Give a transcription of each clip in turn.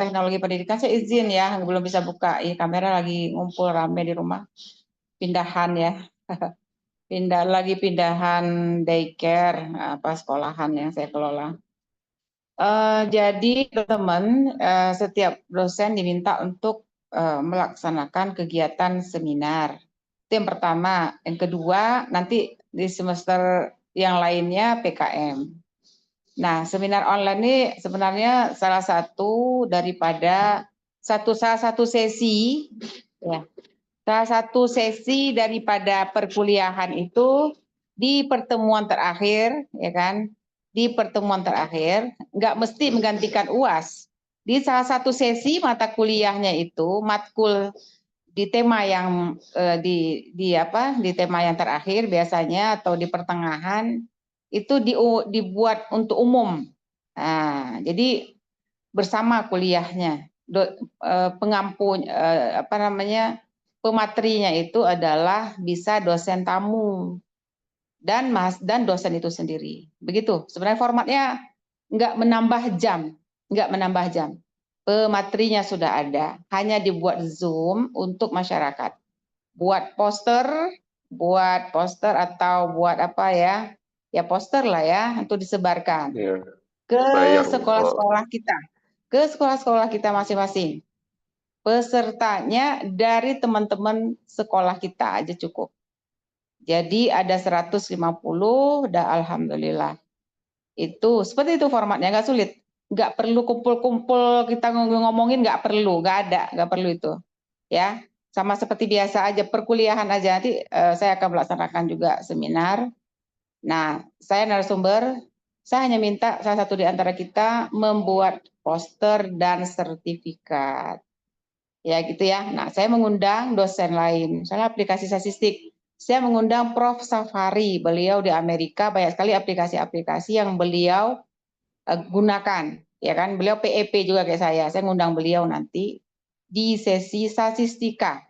teknologi pendidikan, saya izin ya, belum bisa buka. Kamera lagi ngumpul rame di rumah. Pindahan ya. Pindahan daycare, apa sekolahan yang saya kelola. Jadi teman-teman, setiap dosen diminta untuk melaksanakan kegiatan seminar. Itu yang pertama. Yang kedua, nanti di semester yang lainnya PKM. Nah, seminar online ini sebenarnya salah satu daripada salah satu sesi, ya, salah satu sesi daripada perkuliahan itu di pertemuan terakhir, ya kan? Di pertemuan terakhir, nggak mesti menggantikan UAS. Di salah satu sesi mata kuliahnya itu matkul di tema yang di tema yang terakhir biasanya atau di pertengahan itu dibuat untuk umum. Nah, jadi bersama kuliahnya pengampu pematerinya itu adalah bisa dosen tamu dan dosen itu sendiri. Begitu. Sebenarnya formatnya nggak menambah jam. Pematerinya sudah ada, hanya dibuat Zoom untuk masyarakat. Buat poster atau buat apa ya? Ya poster lah ya untuk disebarkan ke sekolah-sekolah kita. Ke sekolah-sekolah kita masing-masing. Pesertanya dari teman-teman sekolah kita aja cukup. Jadi ada 150, dah alhamdulillah. Itu seperti itu formatnya, nggak sulit. Nggak perlu kumpul-kumpul kita ngomongin, nggak perlu, nggak perlu itu. Ya, sama seperti biasa aja perkuliahan aja. Nanti saya akan melaksanakan juga seminar. Nah, saya narasumber, saya hanya minta salah satu di antara kita membuat poster dan sertifikat. Ya gitu ya. Nah, saya mengundang dosen lain, misalnya aplikasi statistik. Saya mengundang Prof. Safari, beliau di Amerika banyak sekali aplikasi-aplikasi yang beliau gunakan, ya kan? Beliau PEP juga kayak saya. Saya mengundang beliau nanti di sesi statistika.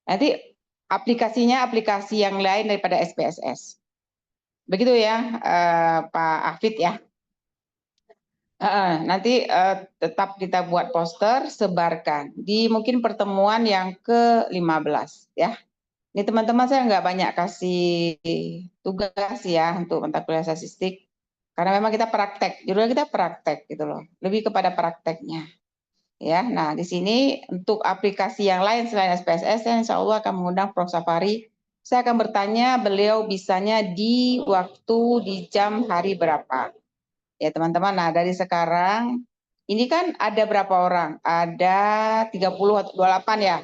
Nanti aplikasinya aplikasi yang lain daripada SPSS. Begitu ya, Pak Afid ya. Nanti tetap kita buat poster, sebarkan di mungkin pertemuan yang ke-15 ya. Ini teman-teman saya nggak banyak kasih tugas ya untuk mata kuliah statistik karena memang kita praktek, judulnya kita praktek gitu loh, lebih kepada prakteknya ya. Nah di sini untuk aplikasi yang lain selain SPSS, saya insya Allah akan mengundang Prof. Safari. Saya akan bertanya beliau bisanya di waktu di jam hari berapa. Ya teman-teman, nah dari sekarang, ini kan ada berapa orang? Ada 30 atau 28 ya?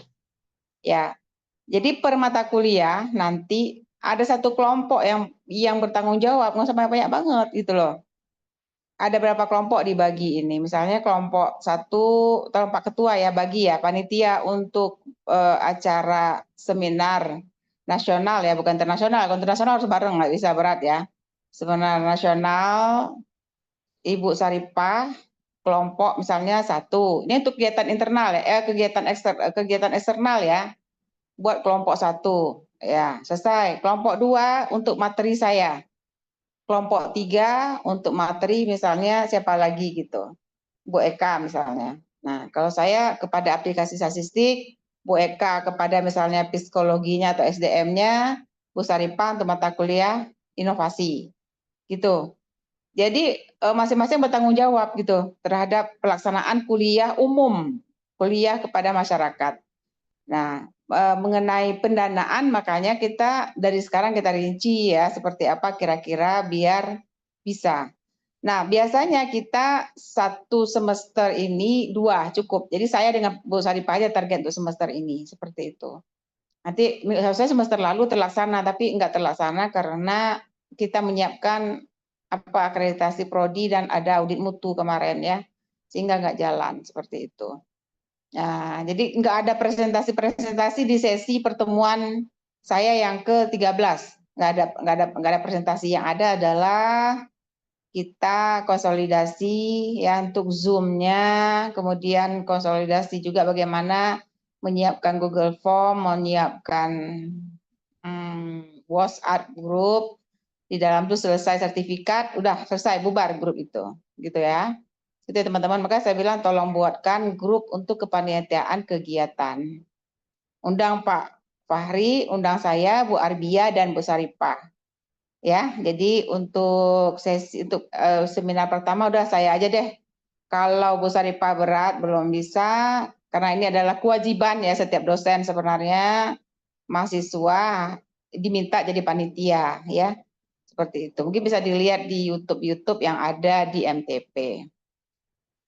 Ya, jadi per mata kuliah nanti ada satu kelompok yang bertanggung jawab, nggak usah banyak-banyak banget gitu loh. Ada berapa kelompok dibagi ini? Misalnya kelompok satu, atau Pak Ketua ya, bagi ya, panitia untuk acara seminar nasional ya, bukan internasional. Kalau internasional harus bareng, nggak bisa berat ya. Seminar nasional, Ibu Saripah, kelompok misalnya satu. Ini untuk kegiatan internal ya, kegiatan eksternal ya. Buat kelompok satu, ya selesai. Kelompok dua untuk materi saya. Kelompok tiga untuk materi misalnya siapa lagi gitu. Bu Eka misalnya. Nah, kalau saya kepada aplikasi statistik, Bu Eka kepada misalnya psikologinya atau SDM-nya, Bu Saripah untuk mata kuliah inovasi. Gitu. Jadi masing-masing bertanggung jawab gitu terhadap pelaksanaan kuliah umum, kuliah kepada masyarakat. Nah, mengenai pendanaan makanya kita dari sekarang kita rinci ya seperti apa kira-kira biar bisa. Nah, biasanya kita satu semester ini 2 cukup. Jadi saya dengan Bu Saripah aja target untuk semester ini seperti itu. Nanti harusnya semester lalu terlaksana tapi enggak terlaksana karena kita menyiapkan apa akreditasi prodi dan ada audit mutu kemarin ya, sehingga nggak jalan seperti itu. Nah, jadi nggak ada presentasi di sesi pertemuan saya yang ke-13. Nggak ada presentasi. Yang ada adalah kita konsolidasi ya untuk Zoom-nya, kemudian konsolidasi juga bagaimana menyiapkan Google Form, menyiapkan WhatsApp group, di dalam itu selesai sertifikat, udah selesai bubar grup itu, gitu ya. Itu teman-teman, maka saya bilang tolong buatkan grup untuk kepanitiaan kegiatan. Undang Pak Fahri, undang saya, Bu Arbia dan Bu Saripah. Ya, jadi untuk sesi untuk seminar pertama udah saya aja deh. Kalau Bu Saripah berat belum bisa, karena ini adalah kewajiban ya setiap dosen sebenarnya, mahasiswa diminta jadi panitia ya. Seperti itu. Mungkin bisa dilihat di YouTube yang ada di MTP.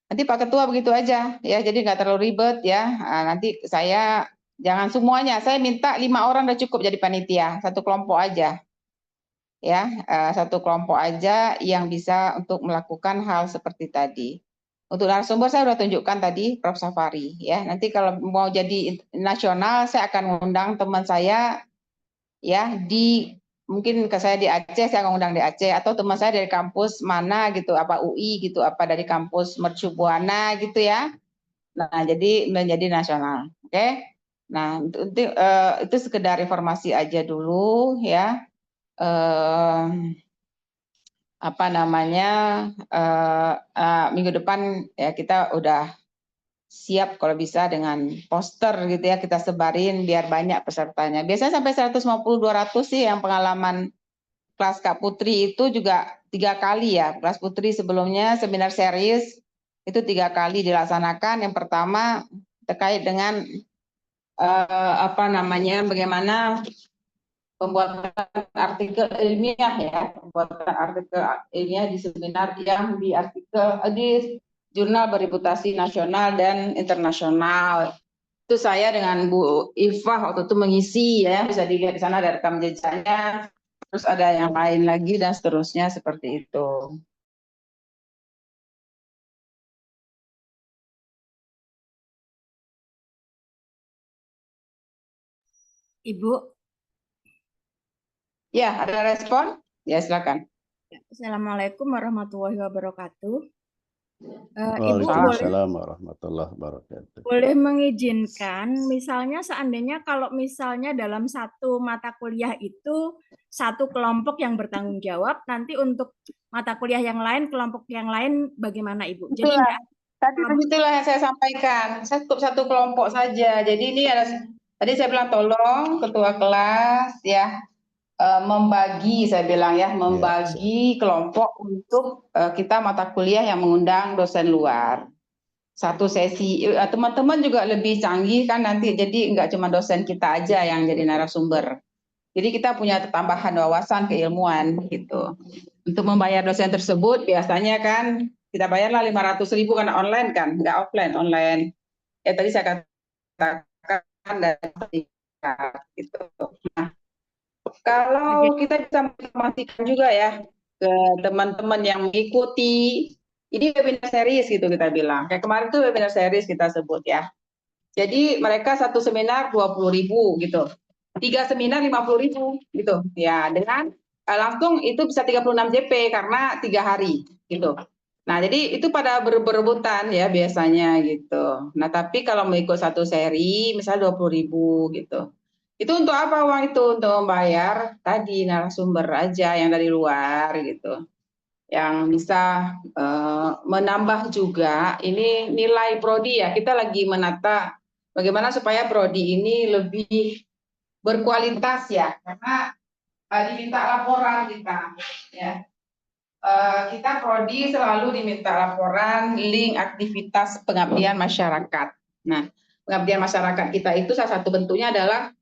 Nanti Pak Ketua begitu aja ya, jadi nggak terlalu ribet ya. Nanti saya jangan semuanya, saya minta 5 orang udah cukup jadi panitia, satu kelompok aja ya, satu kelompok aja yang bisa untuk melakukan hal seperti tadi. Untuk narasumber saya sudah tunjukkan tadi Prof. Safari ya. Nanti kalau mau jadi nasional saya akan mengundang teman saya ya di mungkin ke saya di Aceh, saya ngundang di Aceh, atau teman saya dari kampus mana gitu, apa UI gitu, apa dari kampus Mercu Buana gitu ya. Nah, jadi menjadi nasional. Oke. Nah, itu sekedar informasi aja dulu ya. Apa namanya, minggu depan ya kita udah siap kalau bisa dengan poster gitu ya, kita sebarin biar banyak pesertanya. Biasanya sampai 150-200 sih yang pengalaman kelas Kak Putri itu juga 3 kali ya. Kelas Putri sebelumnya seminar series itu 3 kali dilaksanakan. Yang pertama terkait dengan apa namanya, bagaimana pembuatan artikel ilmiah ya, pembuatan artikel ilmiah di seminar yang di artikel di jurnal bereputasi nasional dan internasional. Itu saya dengan Bu Ifah waktu itu mengisi ya, bisa dilihat di sana ada rekam jejaknya, terus ada yang lain lagi dan seterusnya seperti itu. Ibu. Ya, ada respon? Ya, silakan. Assalamualaikum warahmatullahi wabarakatuh. Ibu Waalaikumsalam warahmatullahi wabarakatuh. boleh mengizinkan, misalnya seandainya kalau misalnya dalam satu mata kuliah itu satu kelompok yang bertanggung jawab, nanti untuk mata kuliah yang lain, kelompok yang lain bagaimana Ibu? Jadi tadi begitulah yang saya sampaikan, satu kelompok saja. Jadi ini ada, tadi saya bilang tolong ketua kelas ya membagi, saya bilang ya, membagi kelompok untuk kita mata kuliah yang mengundang dosen luar. Satu sesi, teman-teman juga lebih canggih kan nanti, jadi nggak cuma dosen kita aja yang jadi narasumber. Jadi kita punya tambahan wawasan keilmuan gitu. Untuk membayar dosen tersebut biasanya kan kita bayarlah 500.000 karena online kan, nggak offline, online. Ya tadi saya katakan dari gitu. Nah, kalau kita bisa menginformasikan juga ya ke teman-teman yang mengikuti, ini webinar series gitu kita bilang. Kayak kemarin tuh webinar series kita sebut ya. Jadi mereka satu seminar 20.000 gitu. 3 seminar 50.000 gitu. Ya, dengan langsung itu bisa 36 JP karena 3 hari gitu. Nah, jadi itu pada berebutan ya biasanya gitu. Nah, tapi kalau mau ikut satu seri misalnya 20.000 gitu. Itu untuk apa uang itu? Untuk membayar tadi narasumber aja yang dari luar gitu. Yang bisa menambah juga ini nilai prodi ya. Kita lagi menata bagaimana supaya prodi ini lebih berkualitas ya, karena diminta laporan kita ya. Kita prodi selalu diminta laporan link aktivitas pengabdian masyarakat. Nah, pengabdian masyarakat kita itu salah satu bentuknya adalah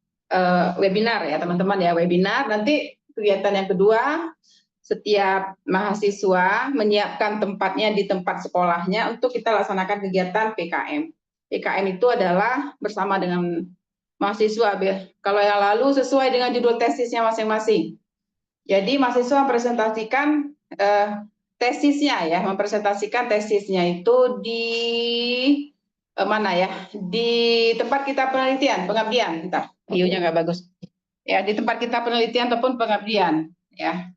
webinar ya teman-teman ya, webinar. Nanti kegiatan yang kedua, setiap mahasiswa menyiapkan tempatnya di tempat sekolahnya untuk kita laksanakan kegiatan PKM. PKM itu adalah bersama dengan mahasiswa. Kalau yang lalu sesuai dengan judul tesisnya masing-masing. Jadi mahasiswa mempresentasikan tesisnya ya, mempresentasikan tesisnya itu di mana ya? Di tempat kita penelitian, pengabdian. Entah, view-nya nggak bagus. Ya, di tempat kita penelitian ataupun pengabdian ya.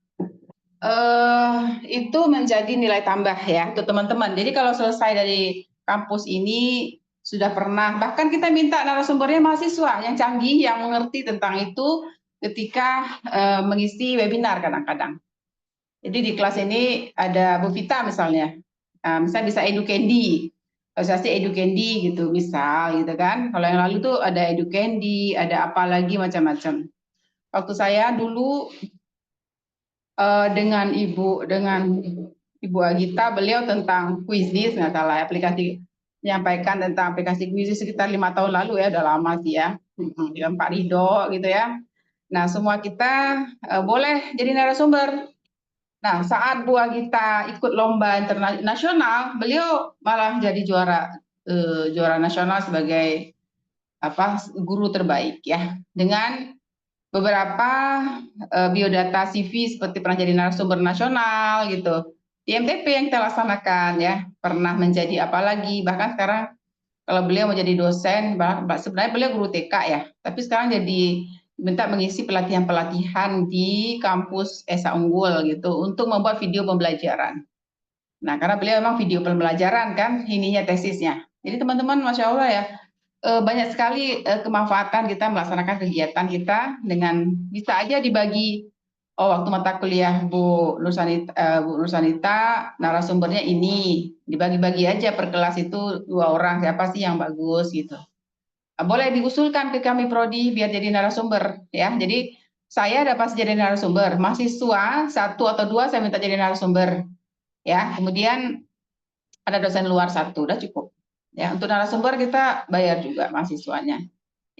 Itu menjadi nilai tambah ya untuk teman-teman. Jadi kalau selesai dari kampus ini sudah pernah, bahkan kita minta narasumbernya mahasiswa yang canggih, yang mengerti tentang itu ketika mengisi webinar kadang-kadang. Jadi di kelas ini ada Bu Vita misalnya, Misal bisa Educandy, asosiasi Educandy gitu, misal gitu kan. Kalau yang lalu tuh ada Educandy, ada apa lagi macam-macam. Waktu saya dulu dengan Ibu Agita, beliau tentang Quizizz, nggak salah aplikasi, menyampaikan tentang aplikasi Quizizz sekitar 5 tahun lalu ya, udah lama sih ya, Pak Ridho gitu ya. Nah semua kita boleh jadi narasumber. Nah saat Bu Agita ikut lomba internasional, beliau malah jadi juara nasional sebagai guru terbaik ya, dengan beberapa biodata CV seperti pernah jadi narasumber nasional gitu. Di MTP yang kita laksanakan ya, pernah menjadi apa lagi, bahkan sekarang kalau beliau menjadi dosen, sebenarnya beliau guru TK ya, tapi sekarang jadi minta mengisi pelatihan-pelatihan di kampus Esa Unggul gitu untuk membuat video pembelajaran. Nah, karena beliau memang video pembelajaran kan ininya tesisnya. Jadi teman-teman Masya Allah ya, banyak sekali kemanfaatan kita melaksanakan kegiatan kita dengan bisa aja dibagi. Oh, waktu mata kuliah Bu Nursanita narasumbernya ini, dibagi-bagi aja per kelas itu 2 orang, siapa sih yang bagus gitu. Boleh diusulkan ke kami prodi biar jadi narasumber ya. Jadi saya dapat jadi narasumber, mahasiswa 1 atau 2 saya minta jadi narasumber ya. Kemudian ada dosen luar 1, udah cukup. Ya, untuk narasumber kita bayar juga mahasiswanya.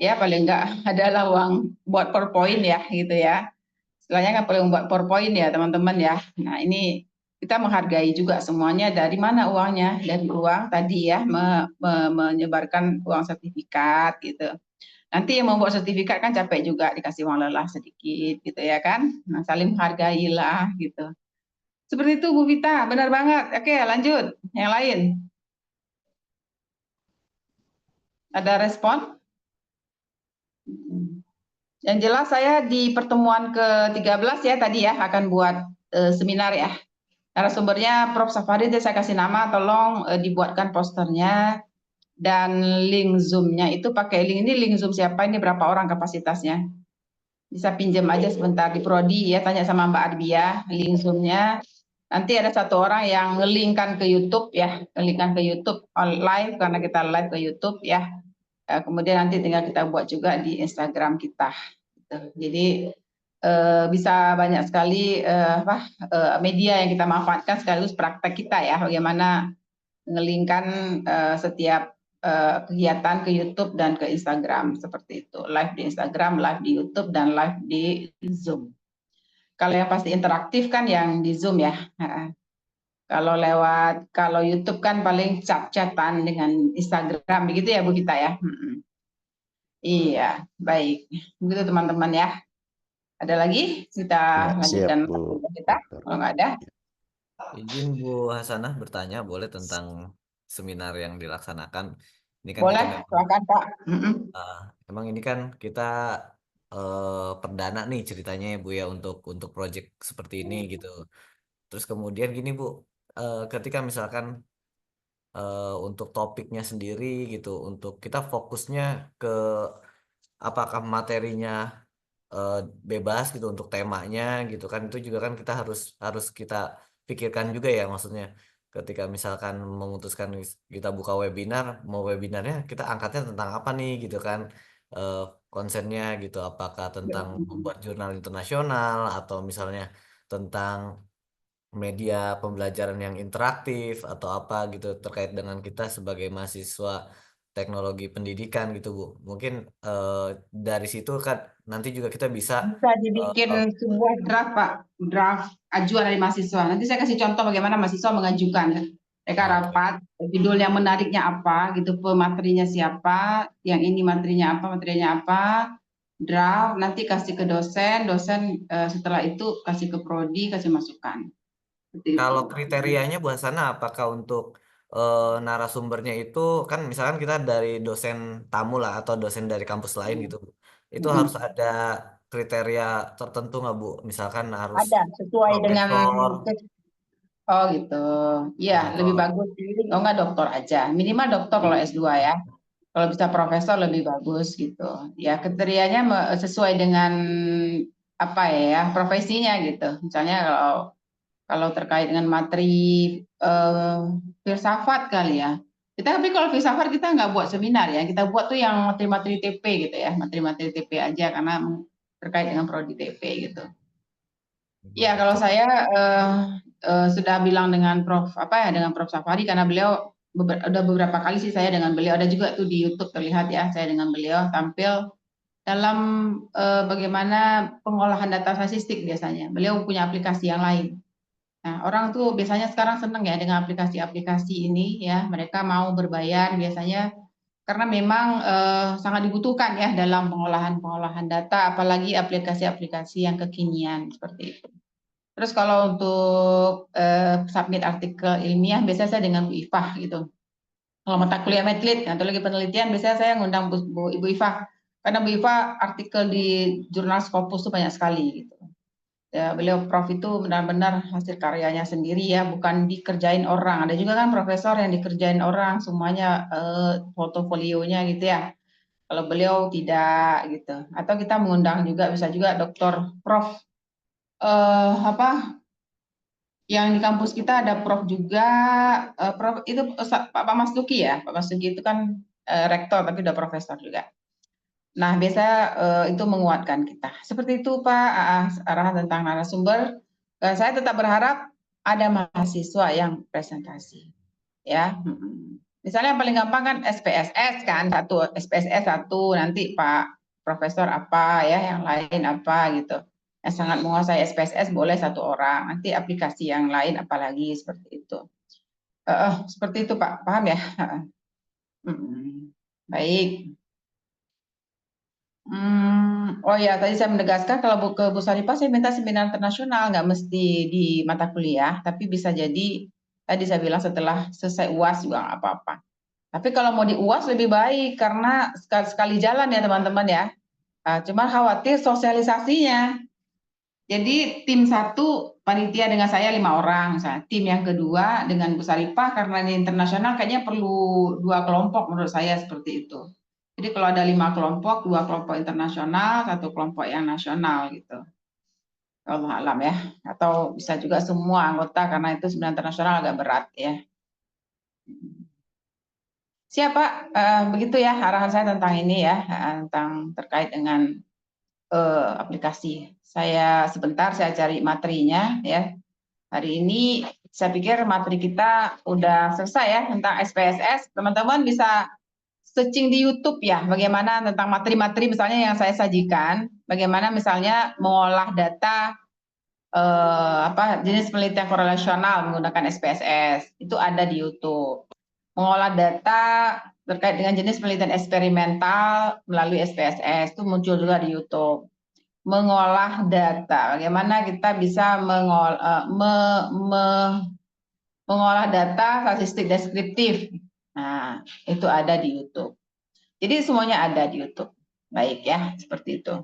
Ya, paling enggak adalah uang buat PowerPoint ya, gitu ya. Istilahnya kan paling buat PowerPoint ya, teman-teman ya. Nah, ini kita menghargai juga semuanya. Dari mana uangnya? Dari uang tadi ya, menyebarkan uang sertifikat gitu. Nanti yang membuat sertifikat kan capek juga, dikasih uang lelah sedikit gitu ya kan. Nah, saling menghargailah gitu. Seperti itu Bu Vita, benar banget. Oke, lanjut. Yang lain. Ada respon? Yang jelas saya di pertemuan ke-13 ya tadi ya akan buat seminar ya. Narasumbernya Prof. Safari, saya kasih nama, tolong dibuatkan posternya dan link Zoom-nya itu pakai link ini, link Zoom siapa ini, berapa orang kapasitasnya. Bisa pinjam aja sebentar di Prodi ya, tanya sama Mbak Arbia link Zoom-nya. Nanti ada 1 orang yang ngelingkan ke YouTube ya, ngelingkan ke YouTube live karena kita live ke YouTube ya. Kemudian nanti tinggal kita buat juga di Instagram kita. Jadi bisa banyak sekali media yang kita manfaatkan sekaligus praktek kita ya, bagaimana ngelingkan setiap kegiatan ke YouTube dan ke Instagram seperti itu, live di Instagram, live di YouTube, dan live di Zoom. Kalau yang pasti interaktif kan yang di Zoom ya. Kalau YouTube kan paling chat-chatan dengan Instagram begitu ya Bu Vita ya. Iya, baik. Begitu teman-teman ya. Ada lagi? Kita Ya, siap lanjutkan Bu. kita. Kalau nggak ada. Izin Bu Hasanah bertanya boleh tentang seminar yang dilaksanakan. Ini kan Boleh, kita memang silakan Pak. emang ini kan kita perdana nih ceritanya ya Bu ya untuk proyek seperti ini gitu. Terus kemudian gini Bu, ketika misalkan untuk topiknya sendiri gitu, untuk kita fokusnya ke apakah materinya bebas gitu untuk temanya gitu kan, itu juga kan kita harus kita pikirkan juga ya, maksudnya ketika misalkan memutuskan kita buka webinar, mau webinarnya kita angkatnya tentang apa nih gitu kan, eh, konsennya gitu, apakah tentang membuat jurnal internasional atau misalnya tentang media pembelajaran yang interaktif atau apa gitu terkait dengan kita sebagai mahasiswa teknologi pendidikan gitu Bu. Mungkin dari situ kan nanti juga kita bisa Bisa dibikin sebuah draft Pak, draft ajuan dari mahasiswa. Nanti saya kasih contoh bagaimana mahasiswa mengajukan. Mereka rapat, judul yang menariknya apa, gitu, pematerinya siapa, yang ini materinya apa, draft, nanti kasih ke dosen, setelah itu kasih ke prodi, kasih masukan. Seperti kalau itu. kriterianya Bu Hasanah apakah untuk narasumbernya itu kan misalkan kita dari dosen tamu lah atau dosen dari kampus lain gitu Bu. Itu harus ada kriteria tertentu nggak Bu? Misalkan harus Ada sesuai dengan profesor. oh gitu. Iya, lebih Atau bagus sih. Oh enggak, doktor aja. Minimal doktor kalau S2 ya. Kalau bisa profesor lebih bagus gitu. Ya, kriterianya sesuai dengan apa ya, profesinya gitu. Misalnya kalau terkait dengan materi filsafat kali ya. Tapi kalau filsafat kita nggak buat seminar ya, kita buat tuh yang materi-materi TP gitu ya, materi-materi TP aja karena terkait dengan prodi TP gitu. Ya, kalau saya sudah bilang dengan Prof dengan Prof Safari karena beliau udah beberapa kali sih saya dengan beliau, ada juga tuh di YouTube terlihat ya saya dengan beliau tampil dalam bagaimana pengolahan data statistik biasanya. Beliau punya aplikasi yang lain. Nah, orang tuh biasanya sekarang seneng ya dengan aplikasi-aplikasi ini ya, mereka mau berbayar biasanya karena memang sangat dibutuhkan ya dalam pengolahan data, apalagi aplikasi-aplikasi yang kekinian seperti itu. Terus kalau untuk submit artikel ilmiah biasanya saya dengan Bu Ifah gitu. Kalau mata kuliah medlit atau lagi penelitian biasanya saya ngundang Ibu Ifah karena Bu Ifah artikel di jurnal Scopus itu banyak sekali gitu. Ya, beliau Prof itu benar-benar hasil karyanya sendiri ya, bukan dikerjain orang. Ada juga kan profesor yang dikerjain orang semuanya portofolionya gitu ya. Kalau beliau tidak gitu. Atau kita mengundang juga bisa juga Dr. Prof yang di kampus kita ada Prof juga, Prof itu Pak Mas Duki ya, Pak Mas Duki itu kan rektor tapi udah profesor juga. Nah, biasa itu menguatkan kita. Seperti itu Pak, arahan tentang narasumber. Saya tetap berharap ada mahasiswa yang presentasi, ya. Misalnya yang paling gampang kan SPSS kan, SPSS satu, nanti Pak Profesor apa ya, yang lain apa gitu. Yang sangat menguasai SPSS boleh satu orang, nanti aplikasi yang lain apalagi seperti itu. Seperti itu Pak, paham ya? Baik. Oh ya, tadi saya menegaskan kalau ke Bu Sarifah saya minta seminar internasional, nggak mesti di mata kuliah, tapi bisa jadi tadi saya bilang setelah selesai UAS juga nggak apa-apa. Tapi kalau mau di UAS lebih baik karena sekali jalan ya teman-teman ya. Cuma khawatir sosialisasinya. Jadi tim satu panitia dengan saya 5 orang, misalnya. Tim yang kedua dengan Bu Sarifah karena ini internasional kayaknya perlu 2 kelompok menurut saya seperti itu. Jadi kalau ada 5 kelompok, 2 kelompok internasional, 1 kelompok yang nasional gitu. Allah alam ya. Atau bisa juga semua anggota karena itu sebenarnya internasional agak berat ya. Siap Pak, begitu ya arahan saya tentang ini ya, tentang terkait dengan aplikasi. Sebentar saya cari materinya ya. Hari ini saya pikir materi kita udah selesai ya tentang SPSS. Teman-teman bisa searching di YouTube ya, bagaimana tentang materi-materi misalnya yang saya sajikan, bagaimana misalnya mengolah data jenis penelitian korelasional menggunakan SPSS. Itu ada di YouTube. Mengolah data terkait dengan jenis penelitian eksperimental melalui SPSS itu muncul juga di YouTube. Mengolah data, bagaimana kita bisa mengolah data statistik deskriptif. Nah, itu ada di YouTube. Jadi semuanya ada di YouTube. Baik ya, seperti itu.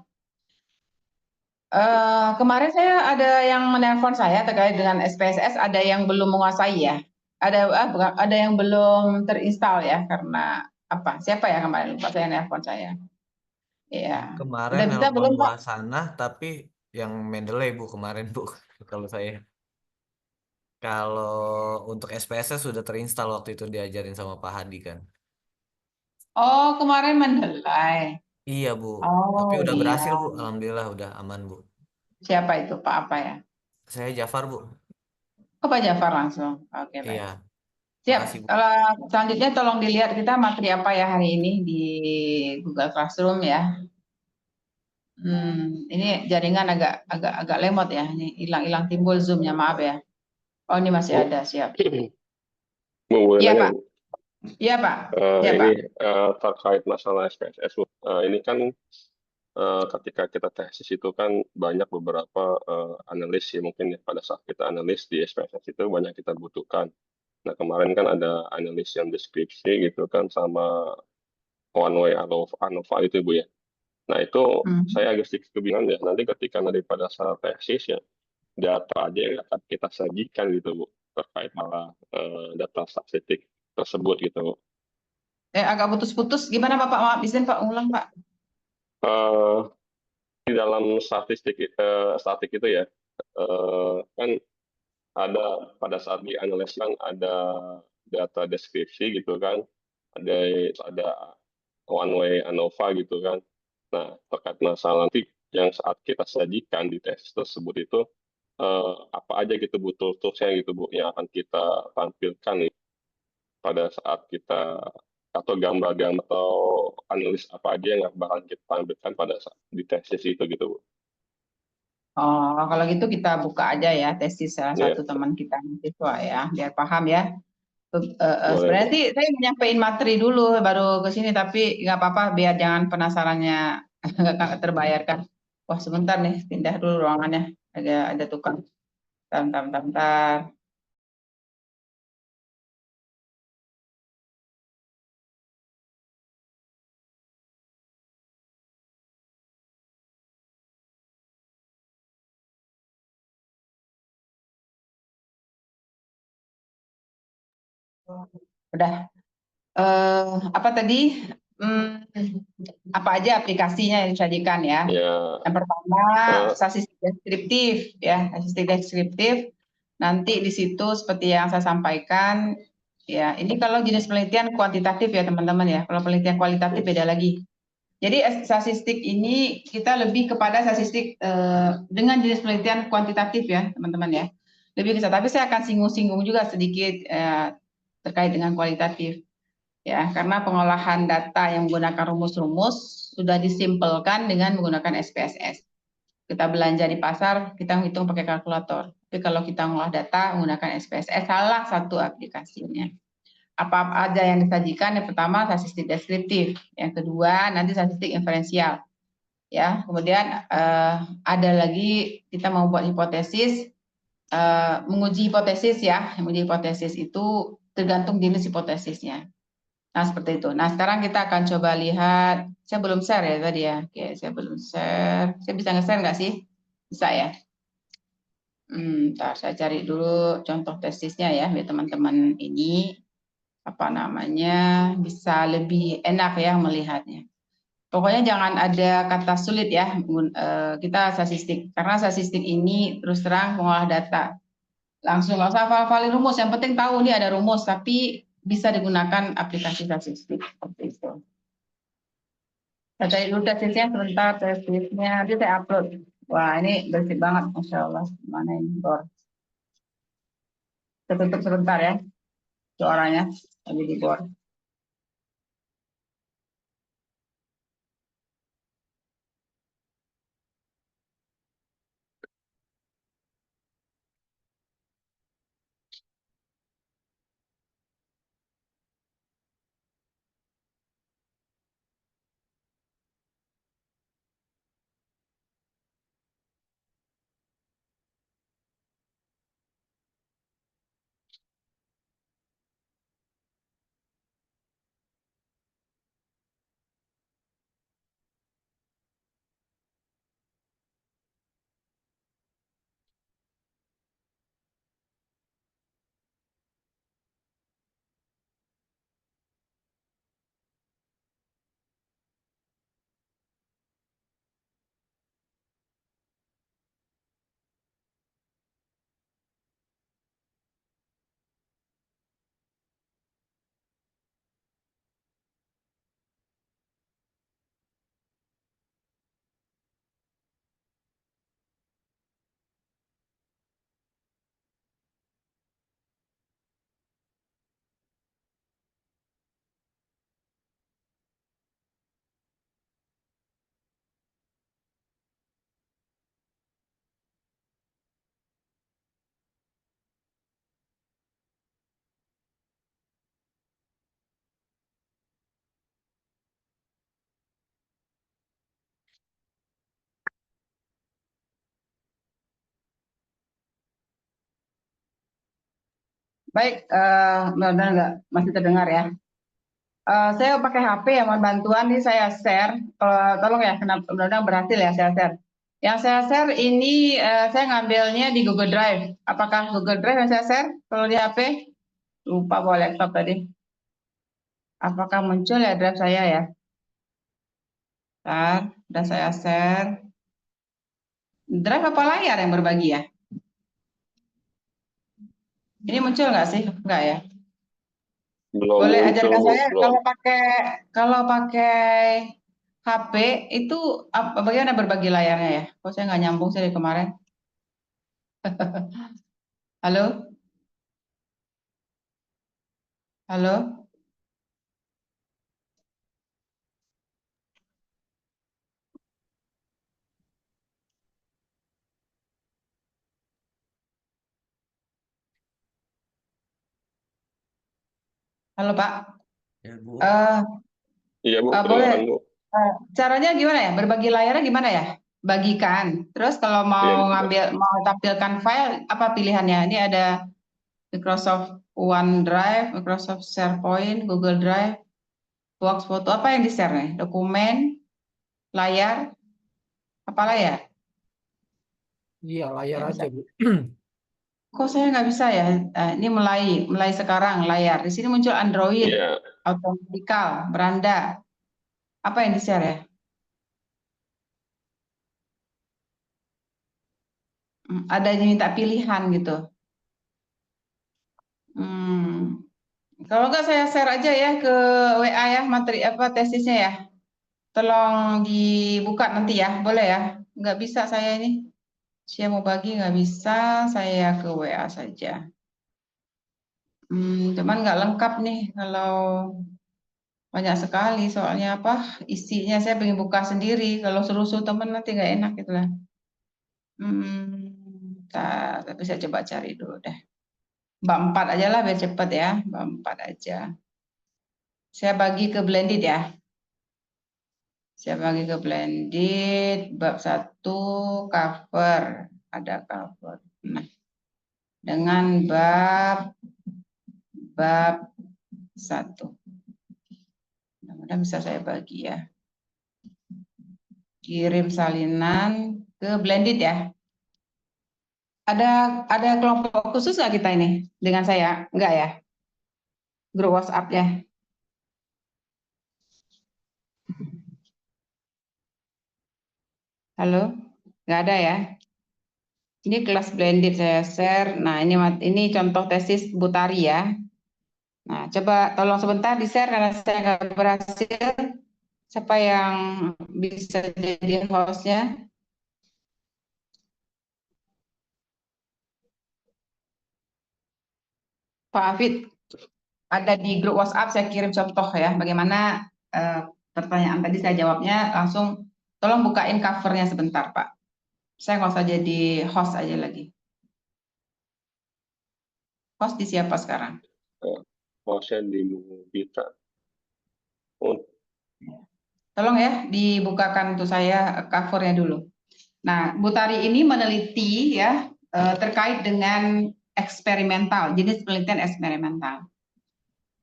Kemarin saya ada yang menelpon saya terkait dengan SPSS, ada yang belum menguasai ya. Ada yang belum terinstall ya karena apa? Siapa ya kemarin lupa saya nelpon saya. Iya. Kemarin Udah bisa nelpon belum Pak? Wasana tapi yang Mendeley Bu kemarin Bu kalau saya. Kalau untuk SPSS sudah terinstall waktu itu diajarin sama Pak Hadi kan. Oh, kemarin Mendeley. Iya Bu, tapi Oh udah iya. berhasil Bu, alhamdulillah udah aman Bu. Siapa itu Pak apa ya? Saya Jafar Bu. Oh Pak Jafar langsung. Oke baik. Iya, Siap. makasih Bu. Kalau selanjutnya tolong dilihat kita materi apa ya hari ini di Google Classroom ya. Ini jaringan agak lemot ya. Ini hilang timbul zoomnya, maaf ya. Oh ini masih Bu, ada, siap. Bu, boleh Iya nanya, Pak. Bu? Iya Pak. Iya Pak. Ini terkait masalah SPSS, Bu. Ini kan ketika kita tesis itu kan banyak beberapa analis ya mungkin ya pada saat kita analis di SPSS itu banyak kita butuhkan. Nah kemarin kan ada analis yang deskripsi gitu kan sama one way ANOVA itu Bu ya. Nah itu saya agak sedikit kebingungan ya. Nanti ketika pada saat tesis ya data aja yang akan kita sajikan gitu Bu terkait malah data statistik tersebut gitu Bu. Agak putus-putus. Gimana Pak? Maaf, izin Pak, ulang Pak. Di dalam statistik itu ya kan ada pada saat dianaliskan ada data deskripsi gitu kan, ada one way ANOVA gitu kan. Nah, terkait masalah nanti yang saat kita sajikan di tes tersebut itu apa aja gitu Bu tools-toolsnya gitu Bu yang akan kita tampilkan nih pada saat kita atau gambar-gambar atau analis apa aja yang bakal kita tampilkan pada saat di tesis itu gitu Bu. Oh, kalau gitu kita buka aja ya tesis salah Iya, satu teman kita mahasiswa ya, biar paham ya. boleh Sebenarnya Bu. sih saya menyampaikan materi dulu baru ke sini, tapi nggak apa-apa biar jangan penasarannya nggak terbayarkan. Wah, sebentar nih, pindah dulu ruangannya. Ada tukang. Bentar. Udah. Apa tadi? Apa aja aplikasinya yang disajikan ya? Ya, Yang pertama, statistik deskriptif ya, statistik deskriptif. Nanti di situ seperti yang saya sampaikan, ya ini kalau jenis penelitian kuantitatif ya teman-teman ya. Kalau penelitian kualitatif beda lagi. Jadi statistik ini kita lebih kepada statistik dengan jenis penelitian kuantitatif ya teman-teman ya. Lebih ke sana. Tapi saya akan singgung-singgung juga sedikit terkait dengan kualitatif. Ya, karena pengolahan data yang menggunakan rumus-rumus sudah disimpelkan dengan menggunakan SPSS. Kita belanja di pasar, kita hitung pakai kalkulator. Tapi kalau kita mengolah data menggunakan SPSS, salah satu aplikasinya. Apa aja yang disajikan? Yang pertama statistik deskriptif, yang kedua nanti statistik inferensial. Ya, kemudian ada lagi kita mau buat hipotesis, menguji hipotesis ya. Menguji hipotesis itu tergantung jenis hipotesisnya. Nah, seperti itu. Nah, sekarang kita akan coba lihat. Saya belum share ya tadi ya. Oke, saya belum share. Saya bisa nge-share nggak sih? Bisa ya? Ntar saya cari dulu contoh tesisnya ya, biar teman-teman ini apa namanya bisa lebih enak ya melihatnya. Pokoknya jangan ada kata sulit ya. Kita statistik. Karena statistik ini terus terang mengolah data. Langsung nggak usah hafal-hafalin rumus. Yang penting tahu nih ada rumus, tapi bisa digunakan aplikasi statistik seperti itu. Saya cari dulu tesisnya sebentar, tesisnya nanti saya upload. Wah, ini bersih banget, Masya Allah. Mana ini, Bor? Saya tutup sebentar ya, suaranya lagi di bor. Baik, mudah-mudahan nggak masih terdengar ya. Saya pakai HP ya, mohon bantuan nih saya share. Tolong ya, mudah-mudahan berhasil ya saya share. Yang saya share ini saya ngambilnya di Google Drive. Apakah Google Drive yang saya share kalau di HP? Lupa bawa laptop tadi. Apakah muncul ya drive saya ya? Sudah saya share. Drive apa layar yang berbagi ya? Ini muncul nggak sih? Enggak ya? Belum Boleh muncul, ajarkan Bu. saya Belum. kalau pakai HP itu bagaimana berbagi layarnya ya? Kok saya nggak nyambung sih dari kemarin? Halo, halo, halo Pak. Ya, Bu. Eh, Iya, Bu, boleh. kedengaran, Bu. Caranya gimana ya? Berbagi layarnya gimana ya? Bagikan. Terus kalau Iya, mau tampilkan file, apa pilihannya? Ini ada Microsoft OneDrive, Microsoft SharePoint, Google Drive, Box foto. Apa yang di-share nih? Dokumen, layar, apa layar? Iya, layar Nggak bisa. aja, Bu. Kok saya nggak bisa ya? Ini mulai sekarang layar. Di sini muncul Android, Iya. automatikal, beranda. Apa yang di-share ya? Ada yang minta pilihan gitu. Hmm. Kalau nggak saya share aja ya ke WA ya materi apa tesisnya ya. Tolong dibuka nanti ya, boleh ya? Nggak bisa saya ini. Saya mau bagi nggak bisa, saya ke WA saja. Cuman nggak lengkap nih kalau banyak sekali soalnya apa isinya saya pengen buka sendiri. Kalau suruh temen nanti nggak enak gitu lah. Tapi saya coba cari dulu deh. Bab 4 aja lah biar cepet ya. Bab 4 aja. Saya bagi ke blended ya. Saya bagi ke blended, bab 1 cover, ada cover. Nah, dengan bab 1. Mudah-mudahan bisa saya bagi ya. Kirim salinan ke blended ya. Ada kelompok khusus nggak kita ini dengan saya? Enggak ya? Grup WhatsApp ya. Halo? Nggak ada ya? Ini kelas blended saya share. Nah, ini contoh tesis Butari ya. Nah, coba tolong sebentar di-share karena saya nggak berhasil. Siapa yang bisa jadi hostnya? Pak Afid, ada di grup WhatsApp saya kirim contoh ya. Bagaimana pertanyaan tadi saya jawabnya langsung. Tolong bukain covernya sebentar, Pak. Saya nggak usah jadi host aja lagi. Host di siapa sekarang? Hostnya di Mubita. Oh, Tolong ya dibukakan untuk saya covernya dulu. Nah, Butari ini meneliti ya terkait dengan eksperimental, jenis penelitian eksperimental.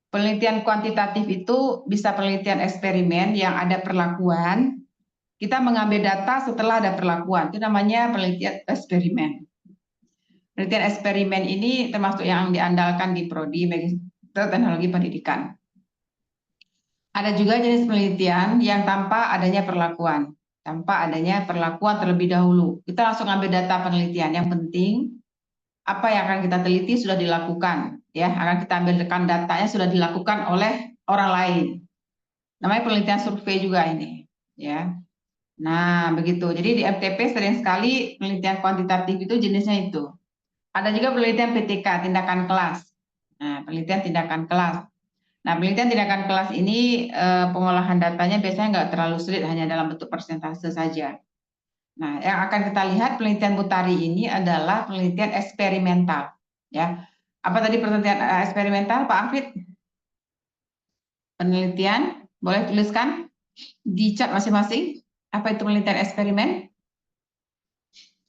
Penelitian kuantitatif itu bisa penelitian eksperimen yang ada perlakuan. Kita mengambil data setelah ada perlakuan. Itu namanya penelitian eksperimen. Penelitian eksperimen ini termasuk yang diandalkan di Prodi Teknologi Pendidikan. Ada juga jenis penelitian yang tanpa adanya perlakuan. Tanpa adanya perlakuan terlebih dahulu. Kita langsung ambil data penelitian. Yang penting apa yang akan kita teliti sudah dilakukan, ya akan kita ambil rekan datanya sudah dilakukan oleh orang lain. Namanya penelitian survei juga ini, ya. Nah, begitu. Jadi di FTP sering sekali penelitian kuantitatif itu jenisnya itu. Ada juga penelitian PTK, tindakan kelas. Nah, penelitian tindakan kelas. Nah, penelitian tindakan kelas ini pengolahan datanya biasanya nggak terlalu sulit, hanya dalam bentuk persentase saja. Nah, yang akan kita lihat penelitian Butari ini adalah penelitian eksperimental. Ya, apa tadi penelitian eksperimental, Pak Afid? Penelitian, boleh tuliskan di chat masing-masing. Apa itu penelitian eksperimen?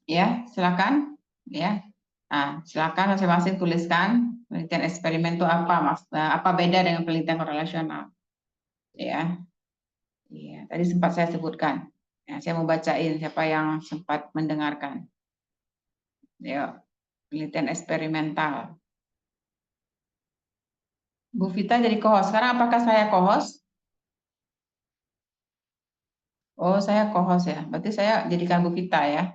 Ya, silakan. Ya, nah, silakan masing-masing tuliskan penelitian eksperimen itu apa, Mas? Nah, apa beda dengan penelitian korelasional? Ya, iya. Tadi sempat saya sebutkan. Ya, saya mau bacain siapa yang sempat mendengarkan. Ya, penelitian eksperimental. Bu Vita jadi co-host. Sekarang apakah saya co-host? Oh, saya co-host ya. Berarti saya jadikan Bu Vita ya.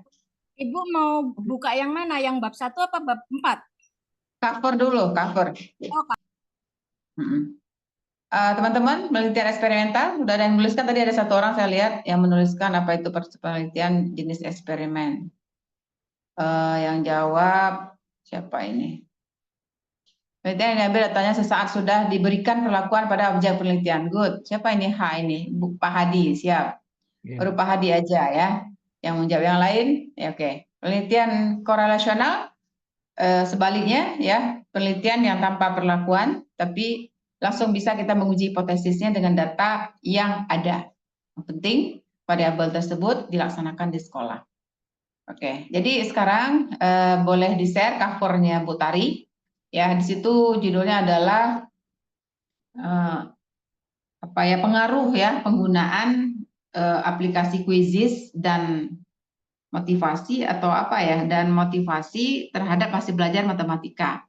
Ibu mau buka yang mana? Yang bab 1 apa bab 4? Cover dulu, cover. Oh, Mm-mm. Teman-teman, penelitian eksperimental, sudah ada yang menuliskan, tadi ada satu orang saya lihat yang menuliskan apa itu penelitian jenis eksperimen. Yang jawab siapa ini? Penelitian yang diambil datanya sesaat sudah diberikan perlakuan pada objek penelitian. Good. Siapa ini? H ini, Pak Hadi, siap. Iya. Baru Pak Hadi aja ya. Yang menjawab yang lain, ya oke. Penelitian korelasional, sebaliknya ya, penelitian yang tanpa perlakuan, tapi langsung bisa kita menguji hipotesisnya dengan data yang ada. Yang penting variabel tersebut dilaksanakan di sekolah. Oke, jadi sekarang boleh di-share covernya Bu Tari. Ya, di situ judulnya adalah pengaruh ya penggunaan aplikasi Quizzes dan motivasi atau dan motivasi terhadap hasil belajar matematika.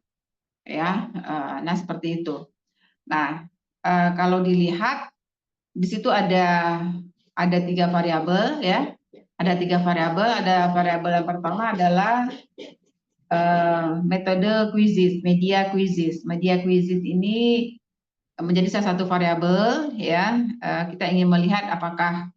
Ya, nah seperti itu. Nah, kalau dilihat di situ ada 3 variabel ya. Ada 3 variabel. Ada variabel yang pertama adalah metode quizzes, media quizzes. Media quizzes ini menjadi salah satu variabel ya. Kita ingin melihat apakah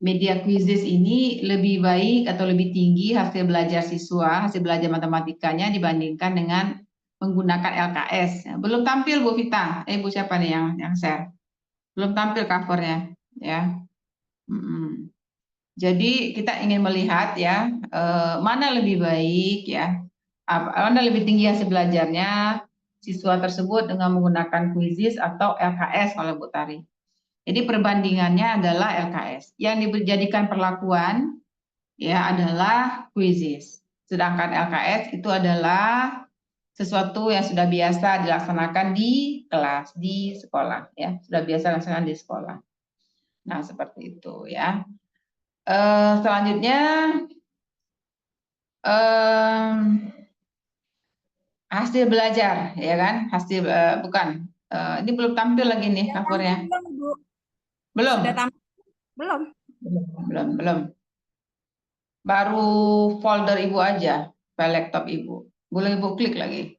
media quizzes ini lebih baik atau lebih tinggi hasil belajar siswa, hasil belajar matematikanya dibandingkan dengan menggunakan LKS. Belum tampil Bu Vita. Bu siapa nih yang share? Belum tampil covernya ya. Jadi kita ingin melihat ya mana lebih baik ya, mana lebih tinggi hasil belajarnya siswa tersebut dengan menggunakan quizzes atau LKS kalau Bu Tari. Jadi perbandingannya adalah LKS. Yang dijadikan perlakuan ya adalah quizzes. Sedangkan LKS itu adalah sesuatu yang sudah biasa dilaksanakan di kelas, di sekolah ya, sudah biasa dilaksanakan di sekolah. Nah, seperti itu ya. Selanjutnya hasil belajar ya kan, hasil bukan. Ini belum tampil lagi nih covernya. Belum, Bu. Belum. Sudah tampil? Belum. Belum. Baru folder Ibu aja, file laptop Ibu. Boleh Ibu klik lagi.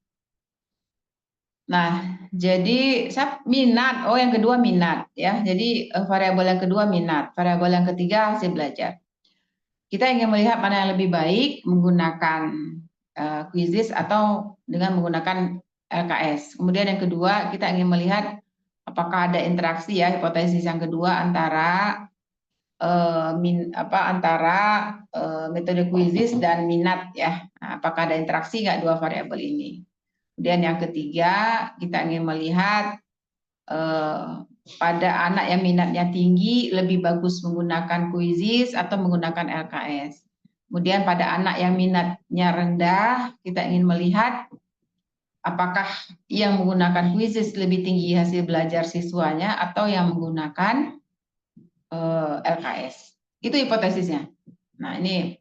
Nah, jadi minat. Oh, yang kedua minat ya. Jadi variabel yang kedua minat, variabel yang ketiga hasil belajar. Kita ingin melihat mana yang lebih baik menggunakan quizzes atau dengan menggunakan LKS. Kemudian yang kedua kita ingin melihat apakah ada interaksi ya, hipotesis yang kedua antara metode quizzes dan minat ya. Nah, apakah ada interaksi nggak dua variabel ini? Kemudian yang ketiga kita ingin melihat pada anak yang minatnya tinggi lebih bagus menggunakan quizzes atau menggunakan LKS. Kemudian pada anak yang minatnya rendah kita ingin melihat apakah yang menggunakan quizzes lebih tinggi hasil belajar siswanya atau yang menggunakan LKS. Itu hipotesisnya. Nah, ini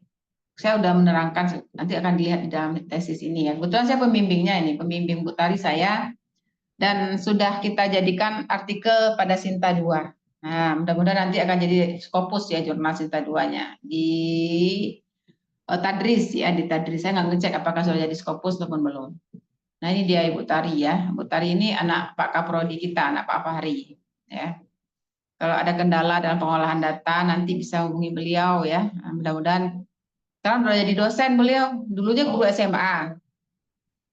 saya sudah menerangkan, nanti akan dilihat di dalam tesis ini ya. Kebetulan saya pembimbingnya ini, pembimbing Bu Tari saya, dan sudah kita jadikan artikel pada Sinta 2. Nah, mudah-mudahan nanti akan jadi Scopus ya, jurnal Sinta 2-nya. Di Tadris ya, di Tadris. Saya nggak ngecek apakah sudah jadi Scopus ataupun belum. Nah, ini dia Ibu Tari ya. Ibu Tari ini anak Pak Kaprodi kita, anak Pak Fahri. Ya. Kalau ada kendala dalam pengolahan data, nanti bisa hubungi beliau ya. Nah, mudah-mudahan sekarang sudah jadi dosen beliau. Dulunya guru SMA,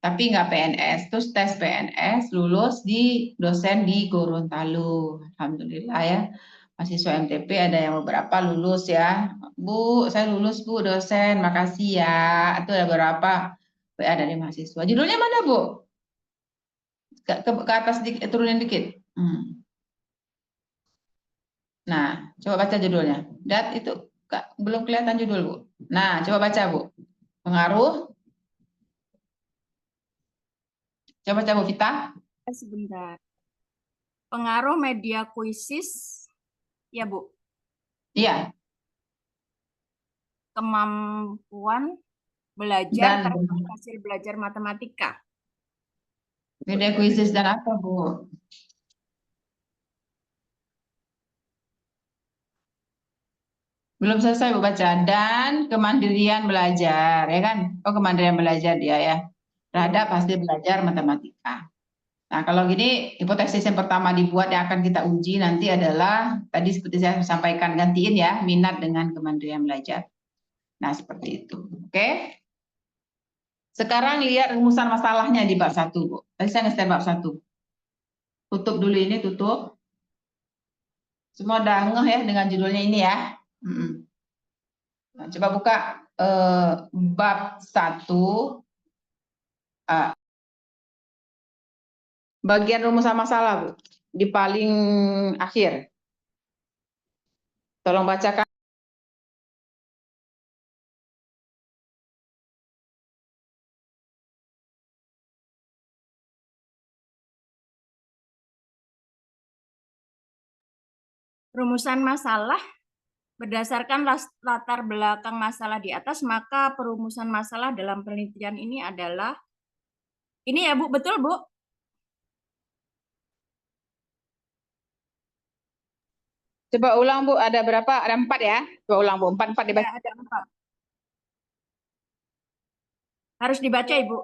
tapi nggak PNS. Terus tes PNS, lulus di dosen di Gorontalo. Alhamdulillah ya. Mahasiswa MTP ada yang beberapa lulus ya. Bu, saya lulus Bu dosen, makasih ya. Itu ada beberapa WA dari mahasiswa. Judulnya mana Bu? Ke atas dikit, turunin dikit. Nah, coba baca judulnya. Dan itu belum kelihatan judul, Bu. Nah, coba baca, Bu. Pengaruh. Coba baca, Bu Vita. Sebentar. Pengaruh media quizzes, ya Bu. Iya. Kemampuan belajar terhadap hasil belajar matematika. Media quizzes dan apa, Bu? Belum selesai Bu baca. Dan kemandirian belajar, ya kan? Oh, kemandirian belajar dia ya. Terhadap hasil belajar matematika. Nah, kalau gini, hipotesis yang pertama dibuat yang akan kita uji nanti adalah, tadi seperti saya sampaikan, gantiin ya, minat dengan kemandirian belajar. Nah, seperti itu. Oke? Sekarang lihat rumusan masalahnya di bab 1, Bu. Tadi saya nge-share bab 1. Tutup dulu ini, tutup. Semua udah ngeh ya dengan judulnya ini ya. Nah, coba buka bab 1. Bagian rumusan masalah, Bu. Di paling akhir. Tolong bacakan. Rumusan masalah berdasarkan latar belakang masalah di atas, maka perumusan masalah dalam penelitian ini adalah ini ya, Bu, betul, Bu? Coba ulang, Bu. Ada berapa? Ada 4 ya? Coba ulang, Bu. 4 Ya, dibaca. ada 4. Harus dibaca, Ibu.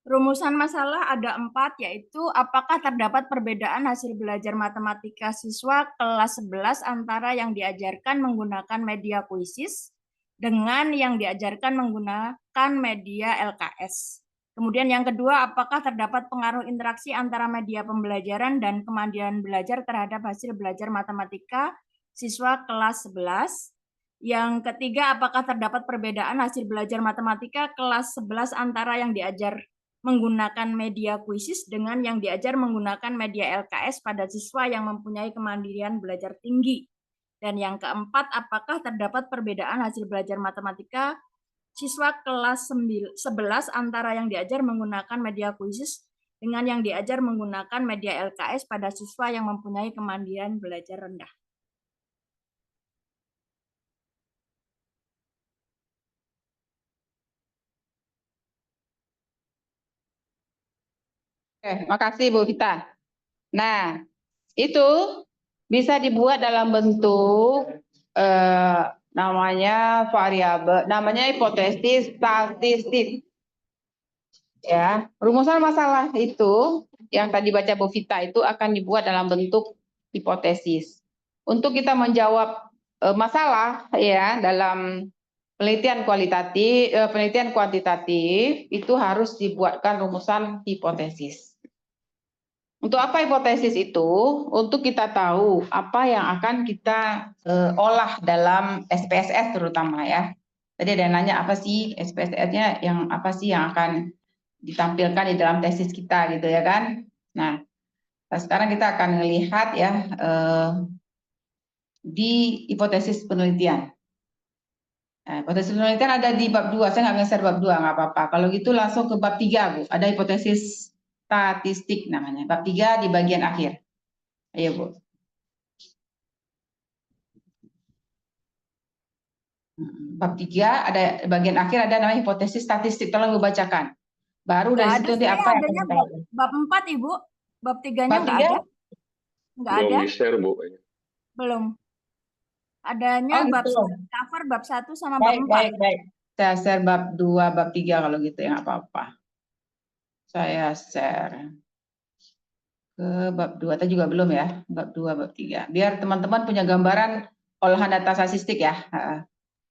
Rumusan masalah ada 4, yaitu apakah terdapat perbedaan hasil belajar matematika siswa kelas 11 antara yang diajarkan menggunakan media kuisis dengan yang diajarkan menggunakan media LKS. Kemudian yang kedua, apakah terdapat pengaruh interaksi antara media pembelajaran dan kemandirian belajar terhadap hasil belajar matematika siswa kelas 11. Yang ketiga, apakah terdapat perbedaan hasil belajar matematika kelas 11 antara yang diajar menggunakan media kuisis dengan yang diajar menggunakan media LKS pada siswa yang mempunyai kemandirian belajar tinggi. Dan yang keempat, apakah terdapat perbedaan hasil belajar matematika siswa kelas 11 antara yang diajar menggunakan media kuisis dengan yang diajar menggunakan media LKS pada siswa yang mempunyai kemandirian belajar rendah. Oke, makasih Bu Vita. Nah, itu bisa dibuat dalam bentuk namanya variabel, namanya hipotesis statistik. Ya, rumusan masalah itu yang tadi baca Bu Vita itu akan dibuat dalam bentuk hipotesis. Untuk kita menjawab masalah ya dalam penelitian kuantitatif itu harus dibuatkan rumusan hipotesis. Untuk apa hipotesis itu? Untuk kita tahu apa yang akan kita olah dalam SPSS terutama ya. Tadi ada yang nanya apa sih SPSS-nya, yang apa sih yang akan ditampilkan di dalam tesis kita gitu ya kan. Nah, sekarang kita akan melihat ya di hipotesis penelitian. Nah, hipotesis penelitian ada di bab 2, saya nggak nge-share bab 2, nggak apa-apa. Kalau gitu langsung ke bab 3, Bu. Ada hipotesis statistik namanya. Bab 3 di bagian akhir. Ayo, Bu. Bab 3 ada bagian akhir ada namanya hipotesis statistik. Tolong Bu bacakan. Baru dari situ nanti apa yang akan kita lakukan. Bab 4, Ibu. Bab 3-nya Bab nggak 3? ada. Nggak Belum ada. di-share, Bu. Belum. Adanya Oh, bab gitu. cover bab 1 sama bab 4. Baik. Saya share bab 2, bab 3 kalau gitu ya nggak apa-apa. Saya share ke bab 2, tadi juga belum ya, bab 2, bab 3. Biar teman-teman punya gambaran olahan data statistik ya.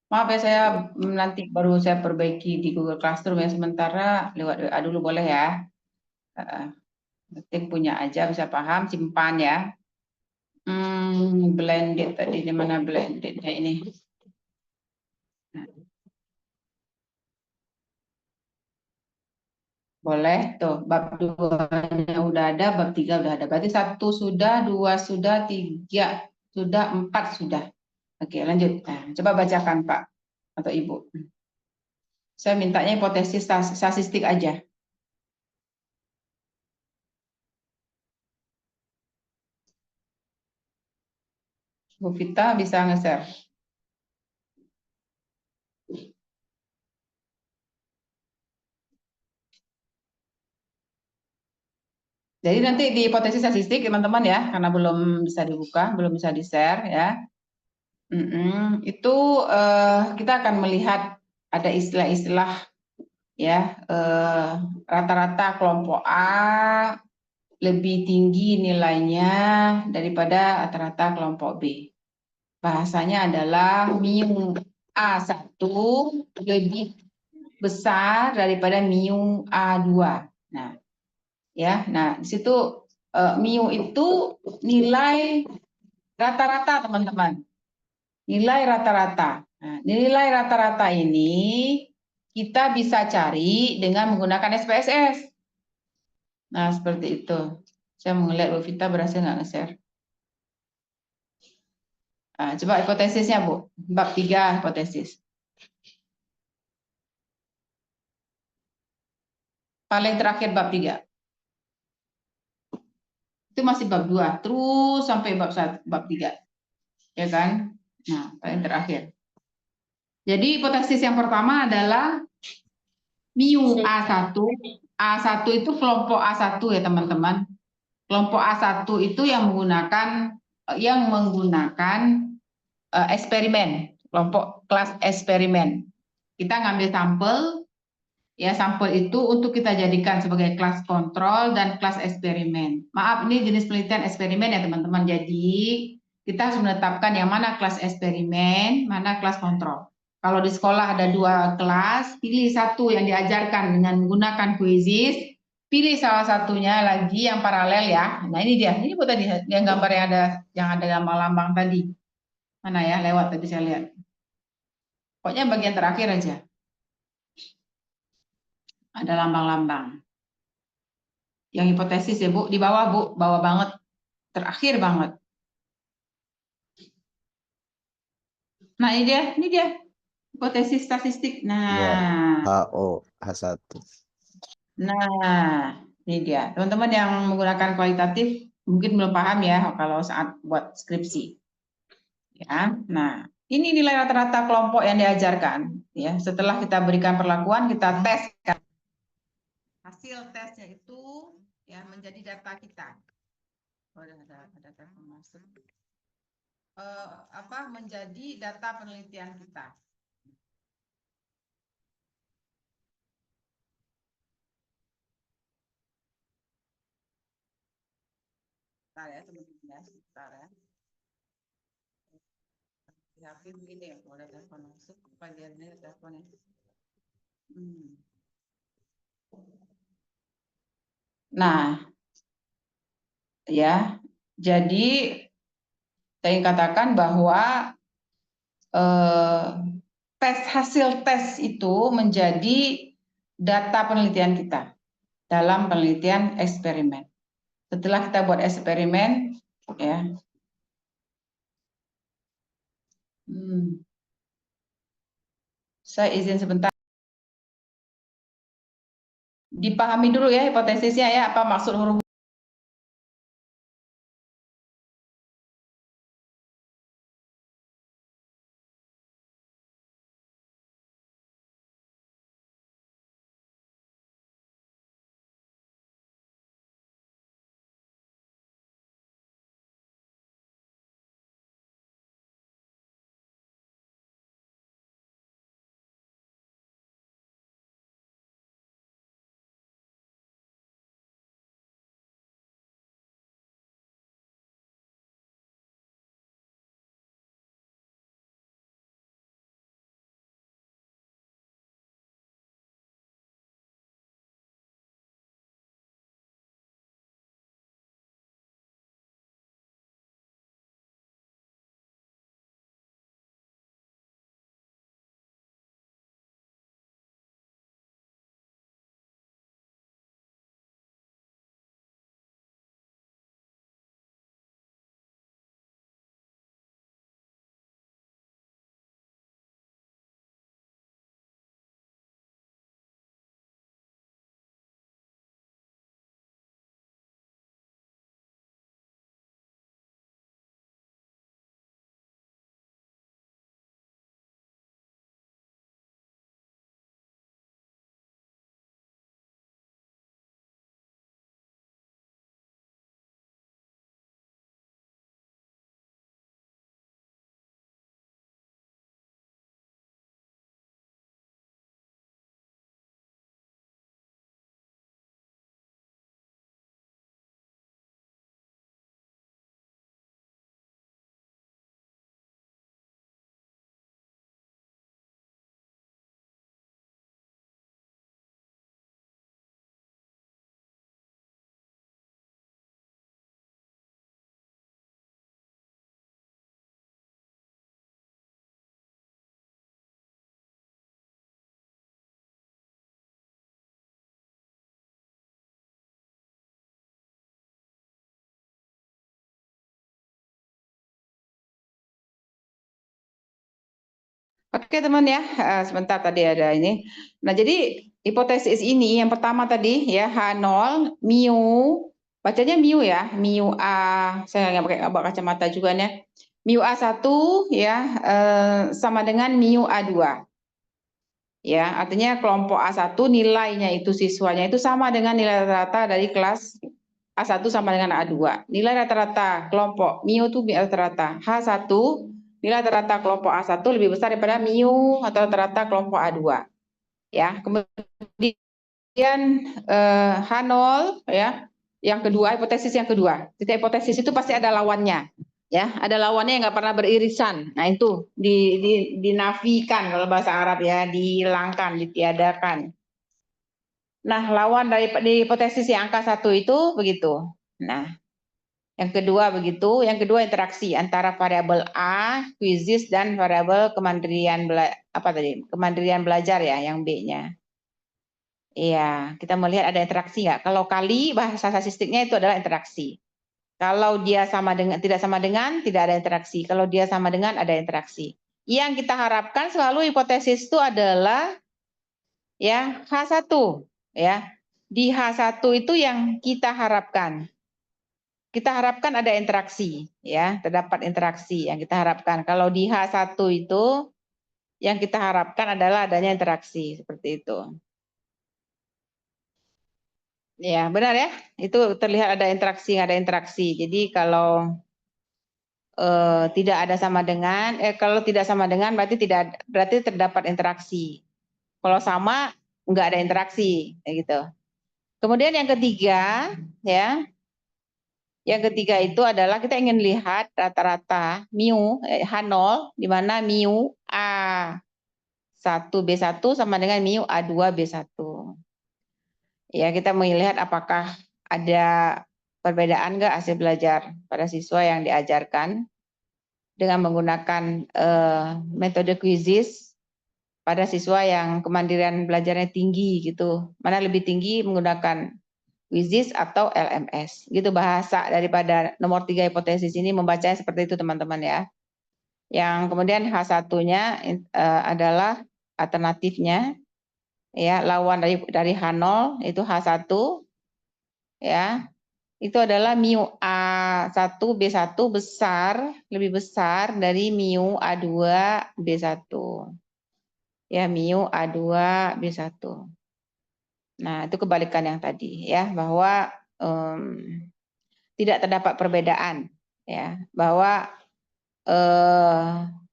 Maaf ya, saya nanti baru saya perbaiki di Google Classroom ya, sementara lewat WA dulu boleh ya. Penting punya aja, bisa paham, simpan ya. Blended tadi, di mana blendednya ini? Boleh, tuh bab 2-nya udah ada, bab 3 udah ada. Berarti 1 sudah, 2 sudah, 3 sudah, 4 sudah. Oke, lanjut. Nah, coba bacakan Pak atau Ibu. Saya mintanya hipotesis statistik aja. Bu Vita bisa nge-share. Jadi nanti di hipotesis statistik teman-teman ya, karena belum bisa dibuka, belum bisa di-share ya. Itu kita akan melihat ada istilah-istilah ya, rata-rata kelompok A lebih tinggi nilainya daripada rata-rata kelompok B. Bahasanya adalah mu A1 lebih besar daripada mu A2. Nah, ya. Nah, di situ mu itu nilai rata-rata, teman-teman. Nilai rata-rata. Nah, nilai rata-rata ini kita bisa cari dengan menggunakan SPSS. Nah, seperti itu. Saya mau ngeliat Bu Vita berhasil nggak nge-share. Nah, coba hipotesisnya, Bu. Bab 3 hipotesis. Paling terakhir bab 3. Itu masih bab 2, terus sampai bab 1, bab 3. Ya kan? Nah, paling terakhir. Jadi hipotesis yang pertama adalah mu A1. A1 itu kelompok A1 ya, teman-teman. Kelompok A1 itu yang menggunakan eksperimen, kelompok kelas eksperimen. Kita ngambil sampel, ya sampel itu untuk kita jadikan sebagai kelas kontrol dan kelas eksperimen. Maaf, ini jenis penelitian eksperimen ya teman-teman. Jadi kita harus menetapkan yang mana kelas eksperimen, mana kelas kontrol. Kalau di sekolah ada 2 kelas, pilih satu yang diajarkan dengan menggunakan kuisis, pilih salah satunya lagi yang paralel ya. Nah ini dia, ini buat tadi yang gambar yang ada lambang-lambang tadi. Mana ya, lewat tadi saya lihat. Pokoknya bagian terakhir aja. Ada lambang-lambang. Yang hipotesis ya Bu, di bawah Bu, bawah banget. Terakhir banget. Nah ini dia. Hipotesis statistik. Ya, Nah, HO H1. ini dia. Teman-teman yang menggunakan kualitatif mungkin belum paham ya kalau saat buat skripsi. Ya, nah ini nilai rata-rata kelompok yang diajarkan. Ya, setelah kita berikan perlakuan, kita tes. Hasil tesnya itu ya menjadi data kita. Oh, ada telepon masuk. Menjadi data penelitian kita. Bentar ya teman-teman, sebentar ya. Tapi begini ya, kalau ada telepon masuk, bagian ini teleponnya. Nah, ya, jadi saya ingin katakan bahwa hasil tes itu menjadi data penelitian kita dalam penelitian eksperimen. Setelah kita buat eksperimen, ya. Saya izin sebentar. Dipahami dulu ya hipotesisnya ya, apa maksud huruf Oke teman ya, sebentar tadi ada ini. Nah jadi hipotesis ini yang pertama tadi ya H0 mu, bacanya mu ya, mu A, saya nggak pakai kacamata juga nih. Mu A1 ya sama dengan mu A2. Ya, artinya kelompok A1 nilainya itu siswanya itu sama dengan nilai rata-rata dari kelas A1 sama dengan A2. Nilai rata-rata kelompok mu itu rata-rata H1, nilai rata-rata kelompok A1 lebih besar daripada mu atau rata-rata kelompok A2. Ya, kemudian H0 ya. Yang kedua, hipotesis yang kedua. Setiap hipotesis itu pasti ada lawannya. Ya, ada lawannya yang nggak pernah beririsan. Nah, itu dinafikan kalau bahasa Arab ya, dihilangkan, ditiadakan. Nah, lawan dari hipotesis yang angka 1 itu begitu. Nah, yang kedua begitu, yang kedua interaksi antara variabel A, quizzes dan variabel kemandirian kemandirian belajar ya, yang B-nya. Iya, kita melihat ada interaksi nggak? Kalau kali bahasa statistiknya itu adalah interaksi. Kalau dia sama dengan tidak sama dengan tidak ada interaksi. Kalau dia sama dengan ada interaksi. Yang kita harapkan selalu hipotesis itu adalah ya H1 ya. Di H1 itu yang kita harapkan. Kita harapkan ada interaksi ya, terdapat interaksi yang kita harapkan. Kalau di H1 itu yang kita harapkan adalah adanya interaksi seperti itu. Ya, benar ya. Itu terlihat ada interaksi, ada interaksi. Jadi kalau tidak ada sama dengan kalau tidak sama dengan berarti terdapat interaksi. Kalau sama nggak ada interaksi gitu. Kemudian yang ketiga ya, yang ketiga itu adalah kita ingin lihat rata-rata mu H0 di mana mu A1B1 sama dengan mu A2B1. Ya, kita melihat apakah ada perbedaan nggak hasil belajar pada siswa yang diajarkan dengan menggunakan metode quizzes pada siswa yang kemandirian belajarnya tinggi gitu. Mana lebih tinggi menggunakan quizzes atau LMS. Gitu bahasa daripada nomor 3 hipotesis ini membacanya seperti itu teman-teman ya. Yang kemudian H1-nya adalah alternatifnya ya, lawan dari H0 itu H1 ya. Itu adalah mu A1B1 besar, lebih besar dari mu A2B1. Ya, mu A2B1. Nah, itu kebalikan yang tadi ya, bahwa tidak terdapat perbedaan ya, bahwa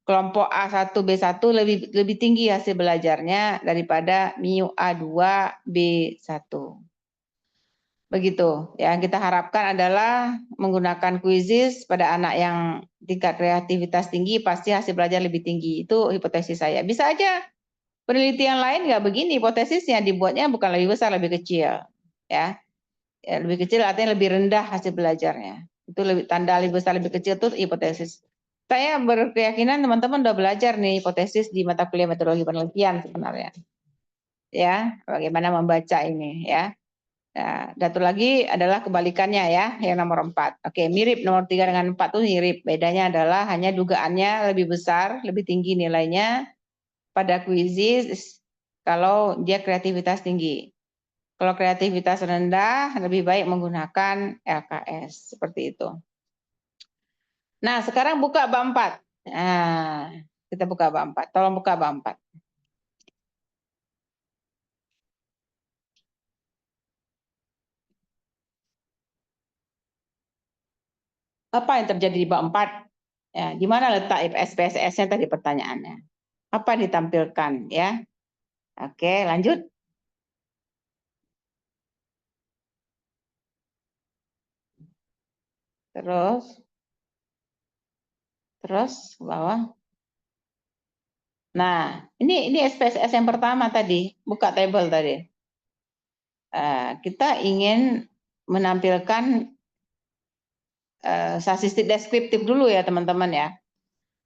kelompok A1B1 lebih tinggi hasil belajarnya daripada mu A2B1. Begitu. Yang kita harapkan adalah menggunakan quizzes pada anak yang tingkat kreativitas tinggi pasti hasil belajar lebih tinggi. Itu hipotesis saya. Bisa aja penelitian lain nggak begini hipotesisnya, dibuatnya bukan lebih besar, lebih kecil. Ya, lebih kecil artinya lebih rendah hasil belajarnya. Itu tanda lebih besar, lebih kecil itu hipotesis. Saya berkeyakinan teman-teman udah belajar nih hipotesis di mata kuliah metodologi penelitian sebenarnya. Ya, bagaimana membaca ini ya. Nah, satu lagi adalah kebalikannya ya, yang nomor 4. Oke, mirip nomor 3 dengan 4 itu mirip. Bedanya adalah hanya dugaannya lebih besar, lebih tinggi nilainya pada quizzes kalau dia kreativitas tinggi. Kalau kreativitas rendah, lebih baik menggunakan LKS. Seperti itu. Nah, sekarang buka bab 4. Nah, kita buka bab 4. Tolong buka bab 4. Apa yang terjadi di bab 4? Ya, di mana letak SPSS-nya tadi pertanyaannya? Apa yang ditampilkan ya? Oke, lanjut. Terus ke bawah. Nah, ini SPSS yang pertama tadi, buka tabel tadi. Kita ingin menampilkan statistik deskriptif dulu ya teman-teman ya.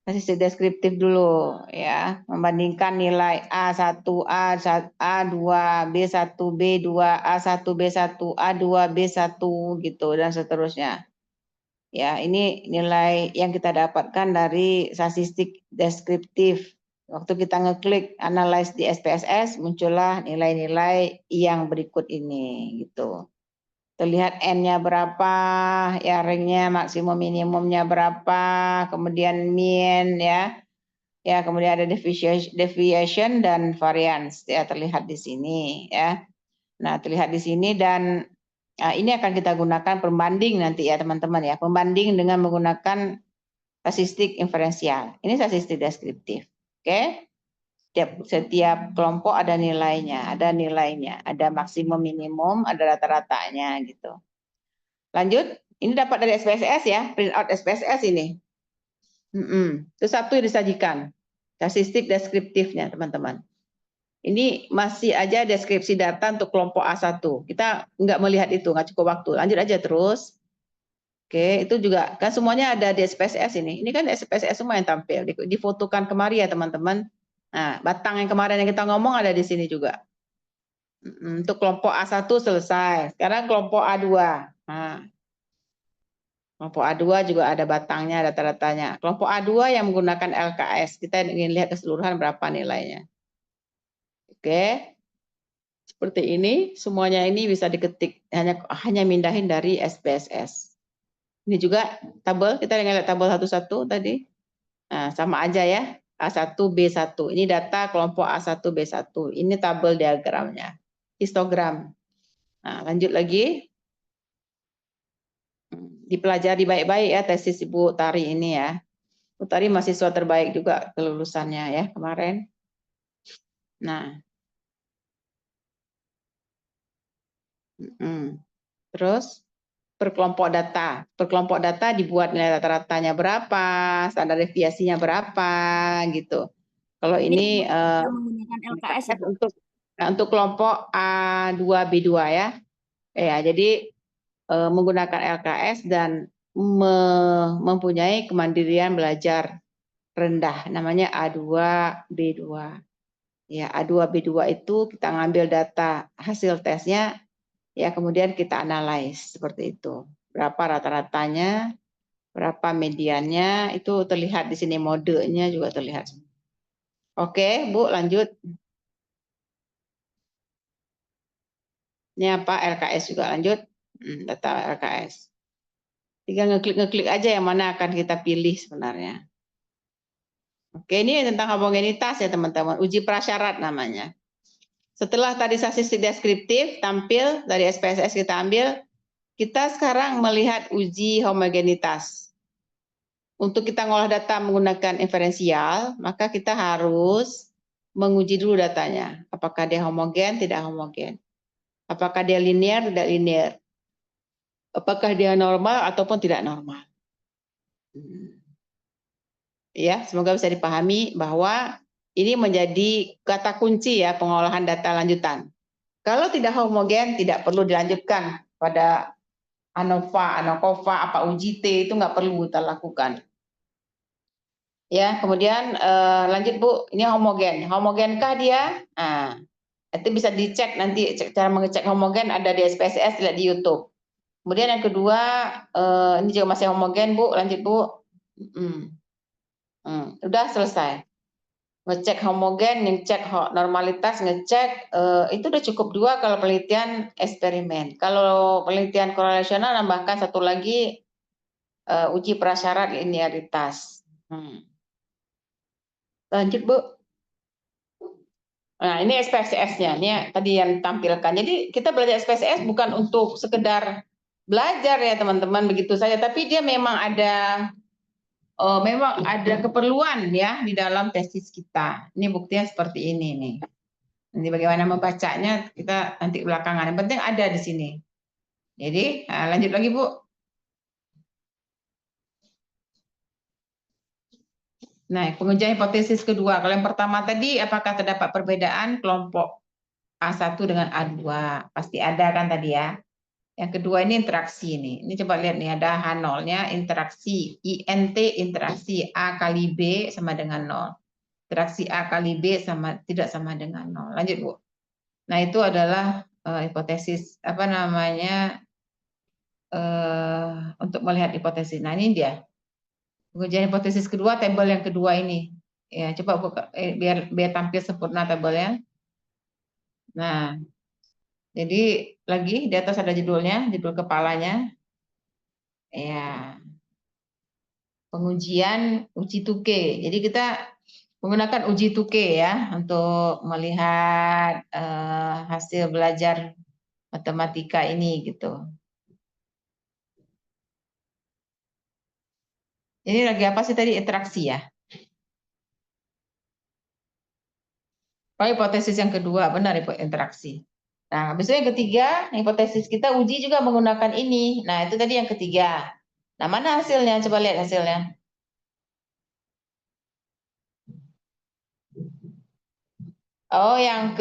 Statistik deskriptif dulu ya, membandingkan nilai A1, A2, B1, B2, A1, B1, A2, B1 gitu dan seterusnya. Ya, ini nilai yang kita dapatkan dari statistik deskriptif Waktu kita ngeklik analyze di SPSS, muncullah nilai-nilai yang berikut ini, gitu. Terlihat N-nya berapa, ya ringnya maksimum minimumnya berapa, kemudian mean ya. Ya, kemudian ada deviation dan variance ya terlihat di sini ya. Nah, terlihat di sini dan ini akan kita gunakan pembanding nanti ya teman-teman ya. Pembanding dengan menggunakan statistik inferensial. Ini statistik deskriptif. Oke. Setiap kelompok ada nilainya, ada maksimum minimum, ada rata-ratanya gitu. Lanjut, ini dapat dari SPSS ya, print out SPSS ini. Itu satu yang disajikan, statistik deskriptifnya teman-teman. Ini masih aja deskripsi data untuk kelompok A1. Kita nggak melihat itu, nggak cukup waktu. Lanjut aja terus. Oke, itu juga kan semuanya ada di SPSS ini. Ini kan SPSS semua yang tampil, difotokan kemari ya teman-teman. Nah, batang yang kemarin yang kita ngomong ada di sini juga. Untuk kelompok A1 selesai. Sekarang kelompok A2. Nah, kelompok A2 juga ada batangnya, ada data-datanya. Kelompok A2 yang menggunakan LKS, kita ingin lihat keseluruhan berapa nilainya. Oke, seperti ini, semuanya ini bisa diketik, hanya mindahin dari SPSS. Ini juga tabel, kita lihat tabel satu-satu tadi. Nah, sama aja ya, A1, B1. Ini data kelompok A1, B1. Ini tabel diagramnya, histogram. Nah, lanjut lagi. Dipelajari baik-baik ya tesis Ibu Tari ini ya. Ibu Tari mahasiswa terbaik juga kelulusannya ya kemarin. Nah, terus per kelompok data dibuat nilai rata-ratanya berapa, standar deviasinya berapa gitu. Kalau ini kita menggunakan LKS ya, untuk kelompok A2 B2 ya. Ya, jadi menggunakan LKS dan mempunyai kemandirian belajar rendah, namanya A2 B2. Ya, A2 B2 itu kita ngambil data hasil tesnya, ya kemudian kita analyze seperti itu. Berapa rata-ratanya, berapa mediannya, itu terlihat di sini, modenya juga terlihat. Oke, Bu, lanjut. Ini apa? LKS juga lanjut. Data LKS. Tinggal ngeklik aja yang mana akan kita pilih sebenarnya. Oke, ini tentang homogenitas ya teman-teman. Uji prasyarat namanya. Setelah tadi statistik deskriptif tampil dari SPSS kita ambil, kita sekarang melihat uji homogenitas. Untuk kita ngolah data menggunakan inferensial, maka kita harus menguji dulu datanya. Apakah dia homogen, tidak homogen. Apakah dia linear, tidak linear. Apakah dia normal ataupun tidak normal. Ya, semoga bisa dipahami bahwa ini menjadi kata kunci ya pengolahan data lanjutan. Kalau tidak homogen, tidak perlu dilanjutkan pada ANOVA, ANOVA, apa uji T, itu nggak perlu kita lakukan. Ya, kemudian lanjut Bu, ini homogen. Homogenkah dia? Nah, itu bisa dicek nanti, cara mengecek homogen ada di SPSS, lihat di YouTube. Kemudian yang kedua, ini juga masih homogen Bu, lanjut Bu. Udah selesai. Ngecek homogen, ngecek normalitas, ngecek itu udah cukup 2 kalau penelitian eksperimen. Kalau penelitian korelasional nambahkan satu lagi uji prasyarat linearitas. Lanjut Bu. Nah ini SPSS-nya, ini tadi yang tampilkan. Jadi kita belajar SPSS bukan untuk sekedar belajar ya teman-teman begitu saja, tapi dia memang ada keperluan ya di dalam tesis kita. Ini buktinya seperti ini nih. Nanti bagaimana membacanya kita nanti belakangan. Yang penting ada di sini. Jadi lanjut lagi Bu. Nah, pengujian hipotesis kedua. Kalau yang pertama tadi, apakah terdapat perbedaan kelompok A1 dengan A2? Pasti ada kan tadi ya. Yang kedua ini interaksi nih. Ini coba lihat nih, ada H0-nya interaksi. INT interaksi A kali B sama dengan 0. Interaksi A kali B tidak sama dengan 0. Lanjut Bu. Nah itu adalah hipotesis, apa namanya, untuk melihat hipotesis. Nah ini dia. Pengujian hipotesis kedua, tabel yang kedua ini. Ya, coba buka biar tampil sempurna tabelnya. Nah, jadi lagi di atas ada judulnya, judul kepalanya. Ya, pengujian uji tuke. Jadi kita menggunakan uji tuke ya untuk melihat hasil belajar matematika ini gitu. Ini lagi apa sih tadi, interaksi ya? Oh, hipotesis yang kedua, benar interaksi. Nah, habis itu yang ketiga, hipotesis kita uji juga menggunakan ini. Nah, itu tadi yang ketiga. Nah, mana hasilnya? Coba lihat hasilnya. Oh, yang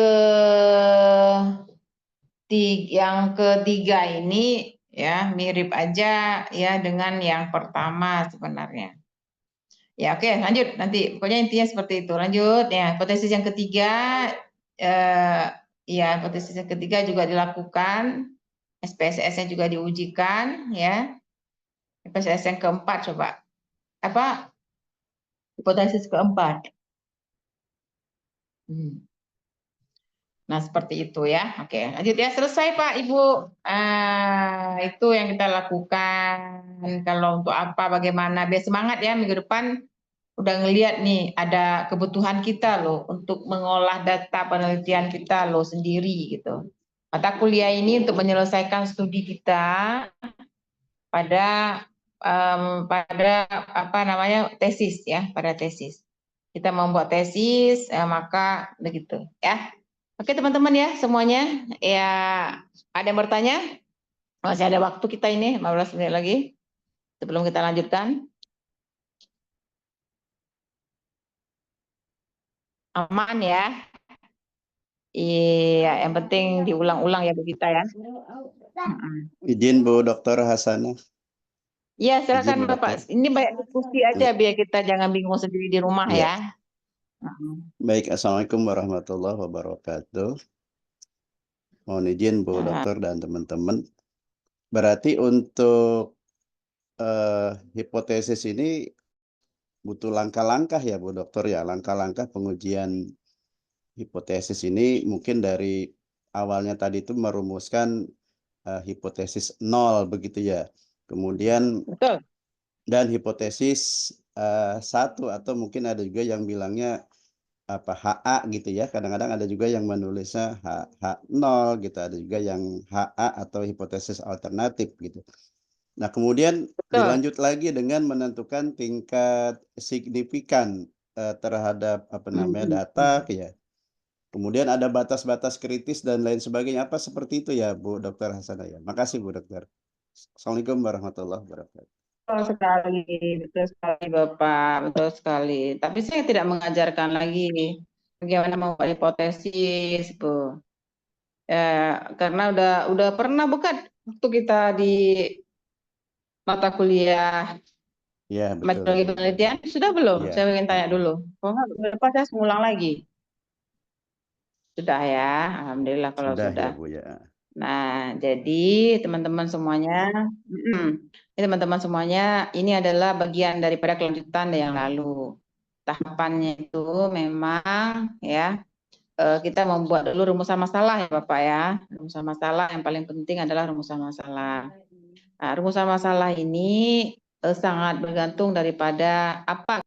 ketiga ini ya mirip aja ya dengan yang pertama sebenarnya. Ya, oke, lanjut nanti. Pokoknya intinya seperti itu. Lanjut ya, hipotesis yang ketiga ya, hipotesis yang ketiga juga dilakukan, SPSS-nya juga diujikan ya. SPSS yang keempat coba. Apa? Hipotesis keempat. Nah, seperti itu ya. Oke, lanjut ya. Selesai Pak, Ibu. Itu yang kita lakukan. Kalau untuk apa, bagaimana, biar semangat ya minggu depan. Udah ngelihat nih, ada kebutuhan kita loh untuk mengolah data penelitian kita loh sendiri gitu. Mata kuliah ini untuk menyelesaikan studi kita pada apa namanya, tesis ya, pada tesis. Kita membuat tesis, maka begitu ya. Oke teman-teman ya semuanya, ya ada yang bertanya? Masih ada waktu kita ini 15 menit lagi sebelum kita lanjutkan. Aman ya? Iya, yang penting diulang-ulang ya Bu Gita ya. Izin Bu Dr. Hasanah. Iya silakan Izin, Bu Bapak. Dokter. Ini banyak diskusi aja biar kita jangan bingung sendiri di rumah Iya. ya. Baik, Assalamualaikum warahmatullahi wabarakatuh. Mohon izin Bu Dokter dan teman-teman. Berarti untuk hipotesis ini butuh langkah-langkah ya Bu Dokter ya. Langkah-langkah pengujian hipotesis ini mungkin dari awalnya tadi itu merumuskan hipotesis 0 begitu ya. Kemudian Betul. dan hipotesis 1 atau mungkin ada juga yang bilangnya apa HA gitu ya. Kadang-kadang ada juga yang menulisnya H0 gitu, ada juga yang HA atau hipotesis alternatif gitu. Nah, kemudian Betul. dilanjut lagi dengan menentukan tingkat signifikan terhadap apa namanya data ya. Kemudian ada batas-batas kritis dan lain sebagainya. Apa seperti itu ya Bu Dr. Hasanah ya. Makasih Bu Dokter. Assalamualaikum warahmatullahi wabarakatuh. Betul sekali Bapak, betul sekali. Tapi saya tidak mengajarkan lagi bagaimana membuat hipotesis, Bu. Karena udah pernah bukan waktu kita di mata kuliah Ya, betul. metodologi penelitian, sudah belum? Ya. Saya ingin tanya dulu. Kalau nggak, Bapak saya ngulang lagi. Sudah ya, alhamdulillah kalau Sudah sudah. ya Bu ya. Nah, jadi teman-teman semuanya, ini adalah bagian daripada kelanjutan yang lalu. Tahapannya itu memang ya kita membuat dulu rumusan masalah ya Bapak ya. Rumusan masalah yang paling penting adalah rumusan masalah. Nah, rumusan masalah ini sangat bergantung daripada apa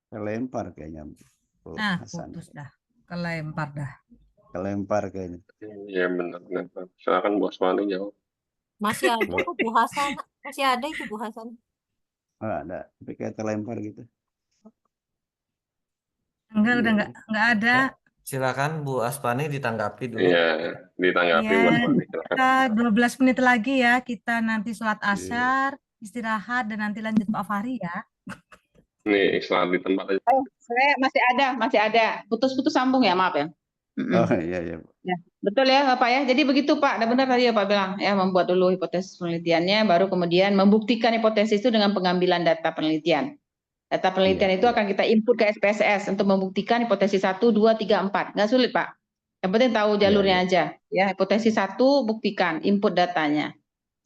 Kelempar kayaknya. Bu Nah, Hasan. putus dah. Kelempar dah. Kelempar kayaknya. Iya benar. Silakan Bu Asmani jawab. Masih ada kok Bu Hasan. Masih ada itu Bu Hasan. Oh, ada. Tapi kayak terlempar gitu. Enggak, udah enggak ada. Ya, silakan Bu Aspani ditanggapi dulu. Iya, ditanggapi Bu Ya, Asmani. Silakan. kita 12 menit lagi ya. Kita nanti sholat asyar, istirahat, dan nanti lanjut Pak Fahri ya. Nih, istirahat di tempat aja. saya masih ada putus-putus sambung ya, maaf ya. Oh iya iya. Ya, betul ya Bapak ya. Jadi begitu Pak, benar tadi ya Pak bilang ya, membuat dulu hipotesis penelitiannya, baru kemudian membuktikan hipotesis itu dengan pengambilan data penelitian. Data penelitian itu akan kita input ke SPSS untuk membuktikan hipotesis 1, 2, 3, 4. Nggak sulit Pak. Yang penting tahu jalurnya aja. Ya, hipotesis 1 buktikan, input datanya.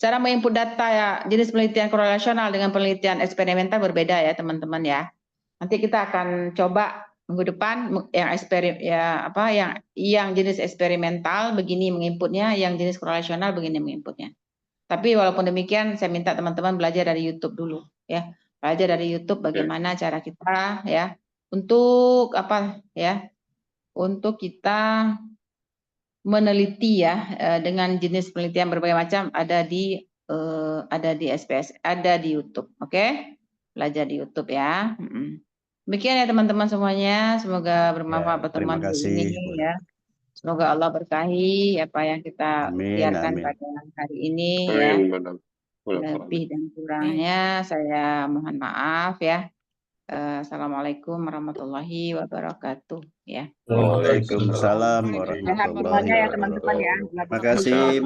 Cara menginput data ya, jenis penelitian korelasional dengan penelitian eksperimental berbeda ya teman-teman ya. Nanti kita akan coba minggu depan yang jenis eksperimental begini menginputnya, yang jenis korelasional begini menginputnya. Tapi walaupun demikian saya minta teman-teman belajar dari YouTube dulu ya. Belajar dari YouTube bagaimana cara kita ya untuk untuk kita meneliti ya dengan jenis penelitian berbagai macam ada di SPS, ada di YouTube. Oke? Belajar di YouTube ya. Demikian ya teman-teman semuanya, semoga bermanfaat pertemuan terima hari ini kasih, Bu. ya. Semoga Allah berkahi apa yang kita Amin, ikhtiarkan amin. pada hari ini ya. Amin, benar. Lebih dan kurangnya saya mohon maaf ya. Assalamualaikum warahmatullahi wabarakatuh ya. Waalaikumsalam Sehat warahmatullahi semuanya ya teman-teman ya. wabarakatuh. Terima kasih, Bu.